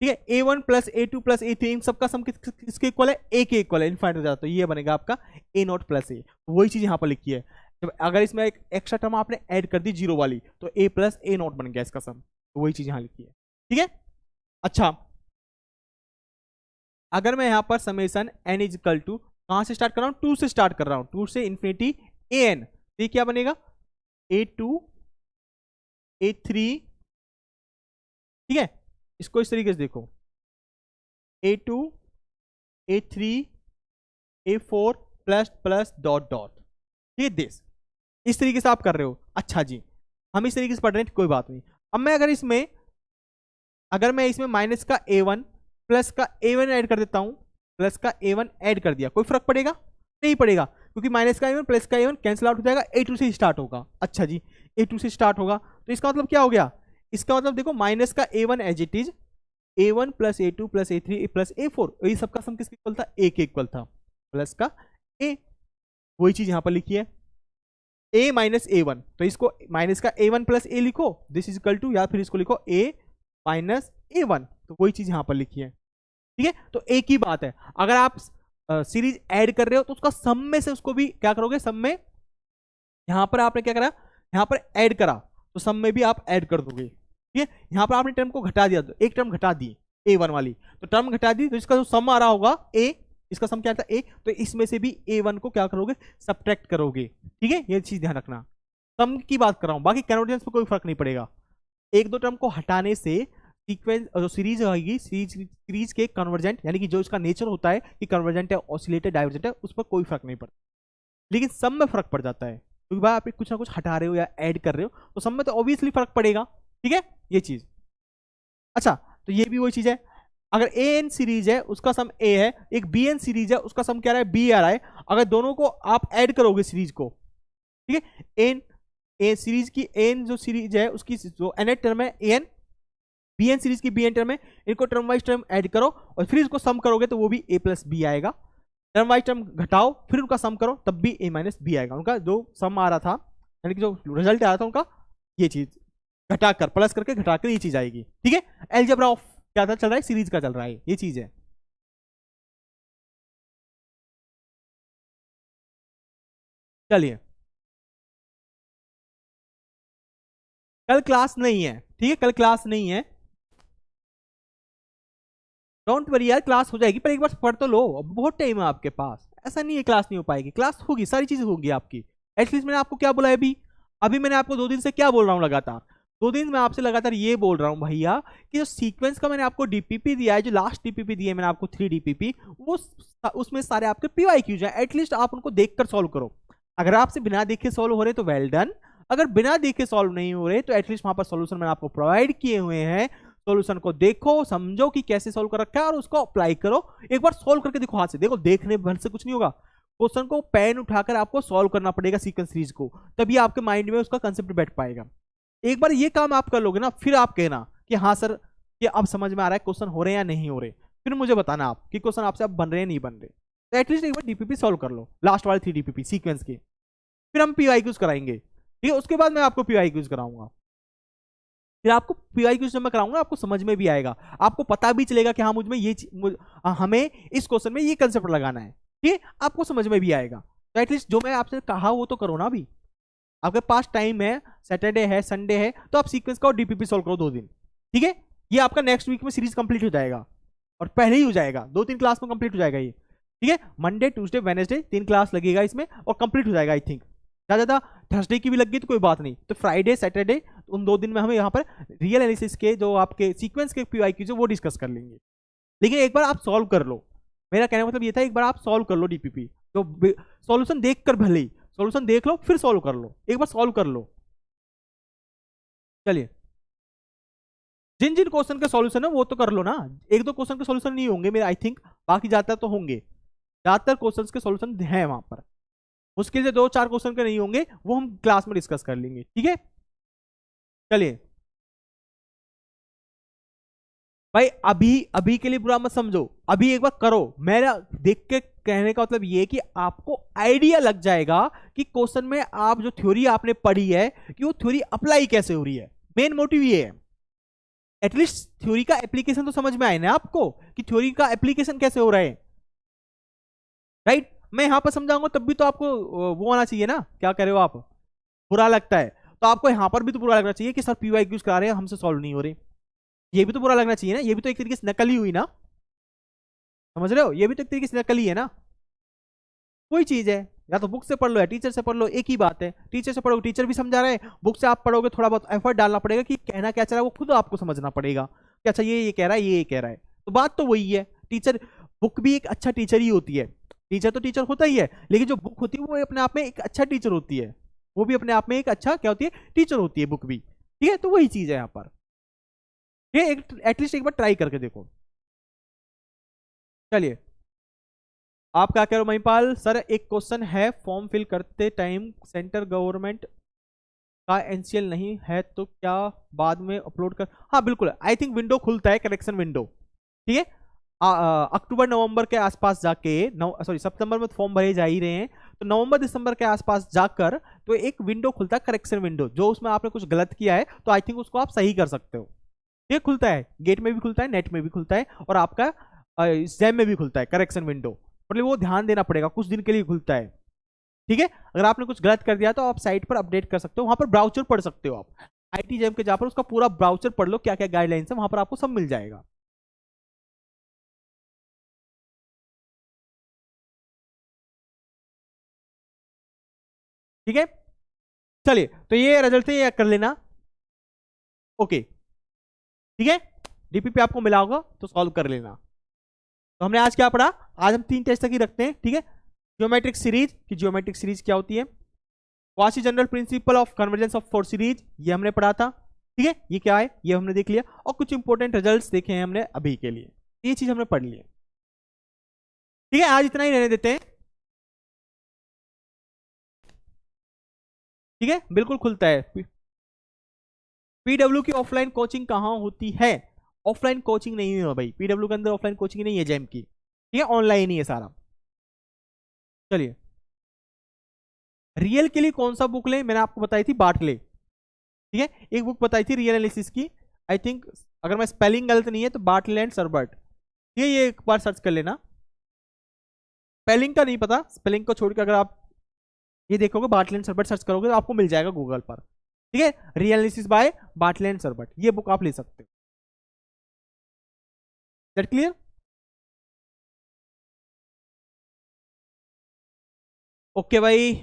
ठीक है, a1 plus a2 plus a3 इन सबका सम किसके इक्वल है, a के इक्वल है, इनफाइनाइट हो जाता है, तो ये बनेगा आपका a0 प्लस a, वही चीज यहां पर लिखी है। जब अगर इसमें एक एक्स्ट्रा टर्म आपने ऐड कर दी 0 वाली तो a प्लस a0 बन गया इसका सम, तो वही चीज यहां लिखी है, ठीक है। अच्छा, अगर मैं यहां पर summation n is equal to कहां से स्टार्ट कर रहा हूं, 2 से स्टार्ट कर रहा हूं, 2 से इंफिनिटी an, तो ये क्या बनेगा, a2 a3, ठीक है, इसको इस तरीके से देखो, a2 a3 a4 plus plus dot dot, ये दिस, इस तरीके से आप कर रहे हो। अच्छा जी, हम इस तरीके से पढ़ रहे हैं, कोई बात नहीं। अब मैं अगर मैं इसमें माइनस का a1 प्लस का a1 ऐड कर देता हूं, प्लस का a1 ऐड कर दिया, कोई फर्क पड़ेगा, नहीं पड़ेगा, क्योंकि माइनस का a1 प्लस का a1 कैंसिल आउट हो जाएगा, a2 से स्टार्ट होगा। अच्छा जी, a2 से स्टार्ट होगा, तो इसका मतलब क्या हो गया, इसका मतलब देखो माइनस का a1 as it is a1 plus a2 plus a3 plus a4, ये सबका सम किसके इक्वल था, a के इक्वल था, प्लस का a, वही चीज यहां पर लिखी है, a माइनस a1, तो इसको माइनस का a1 प्लस a लिखो, दिस इज इक्वल टू, या फिर इसको लिखो a माइनस a1, तो वही चीज यहां पर लिखी है, ठीक है। तो एक ही बात है, अगर आप सीरीज ऐड कर रहे हो तो उसका सम में से उसको भी क्या करोगे, सम में यहां पर आपने क्या करा, यहां पर ऐड करा तो सम में भी आप ऐड कर दोगे, ठीक है। यहां पर आपने टर्म को घटा दिया, तो एक टर्म घटा दी a1 वाली, तो टर्म घटा दी, तो इसका जो सम आ रहा होगा a, इसका सम क्या था a, तो इसमें से भी a1 को क्या करोगे, सब्ट्रैक्ट करोगे, ठीक है, ये चीज ध्यान रखना। सम की बात कर रहा हूं, बाकी कन्वर्जेंस पे कोई फर्क नहीं पड़ेगा, एक दो टर्म को हटाने से सीक्वेंस जो सीरीज आएगी, सीरीज के कन्वर्जेंट, यानी कि जो इसका नेचर होता है कि कन्वर्जेंट है, ऑसिलेटेड, डाइवर्जेंट है, उस पर कोई फर्क नहीं पड़ता, लेकिन सम में फर्क पड़ जाता है। क्योंकि भाई आप कुछ ना कुछ हटा रहे हो या ऐड कर रहे हो तो सब में तो ऑब्वियसली फर्क पड़ेगा, ठीक है ये चीज। अच्छा तो ये भी वही चीज है, अगर ए एन सीरीज है उसका सम ए है, एक बी एन सीरीज है उसका सम क्या रहा है बी आ रहा है, अगर दोनों को आप ऐड करोगे सीरीज को, ठीक है, एन ए सीरीज की एन जो सीरीज है उसकी जो एन टर्म है A N, B N series की बी एन टर्म है, इनको टर्म वाइज टर्म ऐड करो और फिर इसको सम करोगे तो वो भी ए प्लस बी आएगा। टर्म वाइज टर्म घटाओ फिर उनका सम करो तब भी ए माइनस बी आएगा। उनका जो सम आ रहा था यानी कि जो रिजल्ट आ रहा था उनका, ये चीज घटाकर प्लस करके घटाकर ये चीज आएगी, ठीक है। एलजेब्रा ऑफ क्या था चल रहा है, सीरीज का चल रहा है, ये चीज है। चलिए कल क्लास नहीं है, ठीक है, कल क्लास नहीं है, डोंट वरी यार, क्लास हो जाएगी, पर एक बार पढ़ तो लो, अब बहुत टाइम है आपके पास, ऐसा नहीं है क्लास नहीं हो पाएगी, क्लास होगी, सारी चीजें होगी आपकी। एटलीस्ट मैंने आपको क्या बोला है अभी, अभी मैंने आपको 2 दिन से क्या बोल रहा हूँ लगातार, 2 दिन मैं आपसे लगातार ये बोल रहा हूँ भैया कि जो सीक्वेंस का मैंने आपको डीपीपी दिया है, जो लास्ट डीपीपी दिया है मैंने आपको 3 डीपीपी, वो उसमें सारे आपके पीवाईक्यूज हैं, एटलीस्ट आप उनको देखकर सॉल्व करो। अगर आपसे बिना देखे सॉल्व हो रहे तो वेल डन, अगर बिना देखे सॉल्व नहीं हो रहे तो एटलीस्ट वहां पर सॉल्यूशन मैंने आपको प्रोवाइड किए हुए हैं, सॉल्यूशन को देखो समझो कि कैसे सॉल्व कर रखा है और उसको अप्लाई करो, एक बार सॉल्व करके देखो हाथ से, देखो देखने भर से कुछ नहीं होगा, क्वेश्चन को पेन उठाकर आपको सॉल्व करना पड़ेगा सीक्वेंस सीरीज को, तभी आपके माइंड में उसका कंसेप्ट बैठ पाएगा। एक बार ये काम आप कर लोगे ना, फिर आप कहना कि हाँ सर ये अब समझ में आ रहा है क्वेश्चन हो रहे हैं या नहीं हो रहे, फिर मुझे बताना आप कि क्वेश्चन आपसे अब बन रहे हैं नहीं बन रहे। तो एटलीस्ट एक बार डीपीपी सॉल्व कर लो, लास्ट वाले 3 डीपीपी सीक्वेंस के, फिर हम पीवाईक्यूज कराएंगे, ठीक है, उसके बाद मैं आपको पीवाईक्यूज कराऊंगा, फिर आपको पीवाईक्यूज जब मैं कराऊंगा आपको समझ में भी आएगा, आपको पता भी चलेगा कि हाँ मुझ में ये हमें इस क्वेश्चन में ये कंसेप्ट लगाना है, ठीक है, आपको समझ में भी आएगा। तो एटलीस्ट जो मैं आपसे कहा वो तो करो ना, अभी आपके पास टाइम है, सैटरडे है संडे है, तो आप सीक्वेंस का और डीपीपी सॉल्व करो 2 दिन, ठीक है, ये आपका नेक्स्ट वीक में सीरीज कंप्लीट हो जाएगा, और पहले ही हो जाएगा, 2-3 क्लास में कंप्लीट हो जाएगा ये, ठीक है, मंडे ट्यूसडे वेडनेसडे 3 क्लास लगेगा इसमें और कंप्लीट हो जाएगा आई थिंक, ज्यादा थर्सडे की भी लग गई तो कोई बात नहीं, तो फ्राइडे सैटरडे उन 2 दिन में हम यहाँ पर रियल एनालिसिस के जो आपके सीक्वेंस के पीवाईक्यूज है वो डिस्कस कर लेंगे। लेकिन एक बार आप सॉल्व कर लो, मेरा कहने का मतलब ये था एक बार आप सॉल्व कर लो डीपीपी, तो सॉल्यूशन देख कर भले ही सॉल्यूशन देख लो फिर सॉल्व कर लो, एक बार सॉल्व कर लो। चलिए जिन जिन क्वेश्चन के सॉल्यूशन है वो तो कर लो ना, 1-2 क्वेश्चन के सॉल्यूशन नहीं होंगे मेरे आई थिंक, बाकी ज्यादातर तो होंगे, ज्यादातर क्वेश्चन के सॉल्यूशन है वहां पर, मुश्किल से 2-4 क्वेश्चन के नहीं होंगे, वो हम क्लास में डिस्कस कर लेंगे, ठीक है। चलिए भाई अभी अभी के लिए बुरा मत समझो, अभी एक बार करो, मेरा देख के कहने का मतलब ये कि आपको आइडिया लग जाएगा कि क्वेश्चन में आप जो थ्योरी आपने पढ़ी है कि वो थ्योरी अप्लाई कैसे हो रही है, मेन मोटिव ये है, एटलीस्ट थ्योरी का एप्लीकेशन तो समझ में आए ना आपको कि थ्योरी का एप्लीकेशन कैसे हो रहा है, राइट। मैं यहां पर समझाऊंगा तब भी तो आपको वो होना चाहिए ना, क्या कह रहे हो आप, बुरा लगता है तो आपको यहां पर भी तो बुरा लगना चाहिए कि सर पीवाईक्यूज करा रहे हैं हमसे सॉल्व नहीं हो रही, ये भी तो बुरा लगना चाहिए ना, ये भी तो एक तरीके से नकल ही हुई ना, समझ रहे हो, ये भी तो एक तरीके से नकल ही है ना, कोई चीज है, या तो बुक से पढ़ लो या टीचर से पढ़ लो, एक ही बात है, टीचर से पढ़ोगे टीचर भी समझा रहे हैं, बुक से आप पढ़ोगे थोड़ा बहुत एफर्ट डालना पड़ेगा कि कहना क्या चाह रहा है वो खुद आपको समझना पड़ेगा कि अच्छा ये कह रहा है ये कह रहा है, तो बात तो वही है, टीचर बुक भी एक अच्छा टीचर ही होती है, टीचर तो टीचर होता ही है, लेकिन जो बुक होती है वो अपने आप में एक अच्छा टीचर होती है, वो भी अपने आप में एक अच्छा क्या होती है टीचर होती है बुक भी, ठीक है, तो वही चीज है यहाँ पर, ये एटलीस्ट एक बार ट्राई करके देखो। चलिए आप क्या कह रहे हो महिपाल सर, एक क्वेश्चन है फॉर्म फिल करते टाइम सेंटर गवर्नमेंट का एनसीएल नहीं है तो क्या बाद में अपलोड कर, हाँ बिल्कुल आई थिंक विंडो खुलता है करेक्शन विंडो, ठीक है, अक्टूबर नवंबर के आसपास जाके सॉरी सितंबर में फॉर्म भरे जा ही रहे हैं, तो नवंबर दिसंबर के आसपास जाकर तो एक विंडो खुलता है करेक्शन विंडो, जो उसमें आपने कुछ गलत किया है तो आई थिंक उसको आप सही कर सकते हो, ये खुलता है, गेट में भी खुलता है नेट में भी खुलता है और आपका एग्जाम में भी खुलता है करेक्शन विंडो, मतलब वो ध्यान देना पड़ेगा कुछ दिन के लिए खुलता है, ठीक है, अगर आपने कुछ गलत कर दिया तो आप साइट पर अपडेट कर सकते हो, वहां पर ब्राउचर पढ़ सकते हो आप, आईटी जैम के जहां पर उसका पूरा ब्राउचर पढ़ लो क्या क्या गाइडलाइंस है वहां पर आपको सब मिल जाएगा। ठीक है चलिए तो ये रिजल्ट है ये कर लेना, ओके ठीक है, डीपीपी आपको मिला होगा तो सॉल्व कर लेना। तो हमने आज क्या पढ़ा, आज हम 3 टेस्ट तक ही रखते हैं, ठीक है, ज्योमेट्रिक सीरीज की ज्योमेट्रिक सीरीज क्या होती है, quasi general principle of convergence of four series, ये हमने पढ़ा था। ठीक है, ये क्या है ये हमने देख लिया, और कुछ इंपॉर्टेंट रिजल्ट्स देखे हैं हमने अभी के लिए, ये चीज हमने पढ़ ली है। ठीक है, आज इतना ही रहने देते हैं। ठीक है, बिल्कुल खुलता है। पीडब्ल्यू की ऑफलाइन कोचिंग कहाँ होती है? ऑफलाइन कोचिंग नहीं है भाई, पीडब्ल्यू के अंदर ऑफलाइन कोचिंग नहीं है जैम की। ठीक है, ऑनलाइन ही है सारा। चलिए, रियल के लिए कौन सा बुक लें? मैंने आपको बताई थी बार्टले। ठीक है, एक बुक बताई थी रियल एनालिसिस की, आई थिंक अगर मैं स्पेलिंग गलत नहीं है तो बार्टले एंड सर्बर्ट। ठीक है, ये एक बार सर्च कर लेना। स्पेलिंग का नहीं पता, स्पेलिंग को छोड़कर अगर आप ये देखोगे बार्टले एंड सर्बर्ट सर्च करोगे तो आपको मिल जाएगा गूगल पर। ठीक है, real analysis by Bartle and Sherbert, ये बुक आप ले सकते हो। That clear? ओके भाई,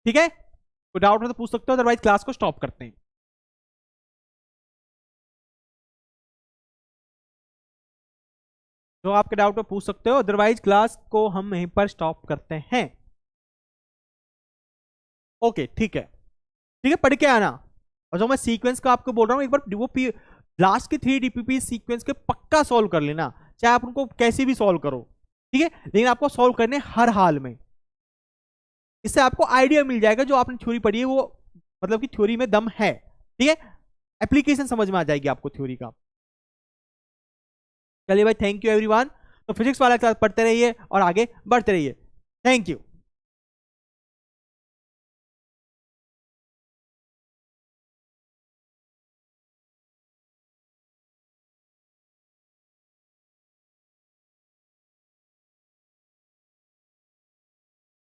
ठीक है, कोई डाउट हो तो पूछ सकते हो, अदरवाइज क्लास को स्टॉप करते हैं। जो आपके डाउट हो पूछ सकते हो, अदरवाइज क्लास को हम यहीं पर स्टॉप करते हैं। ओके ठीक है, ठीक है, पढ़ के आना। और जो मैं सीक्वेंस का आपको बोल रहा हूं, एक बार वो लास्ट के 3 डीपीपी सीक्वेंस के पक्का सॉल्व कर लेना, चाहे आप उनको कैसे भी सॉल्व करो। ठीक है, लेकिन आपको सॉल्व करने हर हाल में, इससे आपको आइडिया मिल जाएगा जो आपने थ्योरी पढ़ी है वो मतलब कि थ्योरी में दम है। ठीक है, एप्लीकेशन समझ में आ जाएगी आपको थ्योरी का। चलिए भाई, थैंक यू एवरीवन। तो फिजिक्स वाला क्लास पढ़ते रहिए और आगे बढ़ते रहिए। Thank you.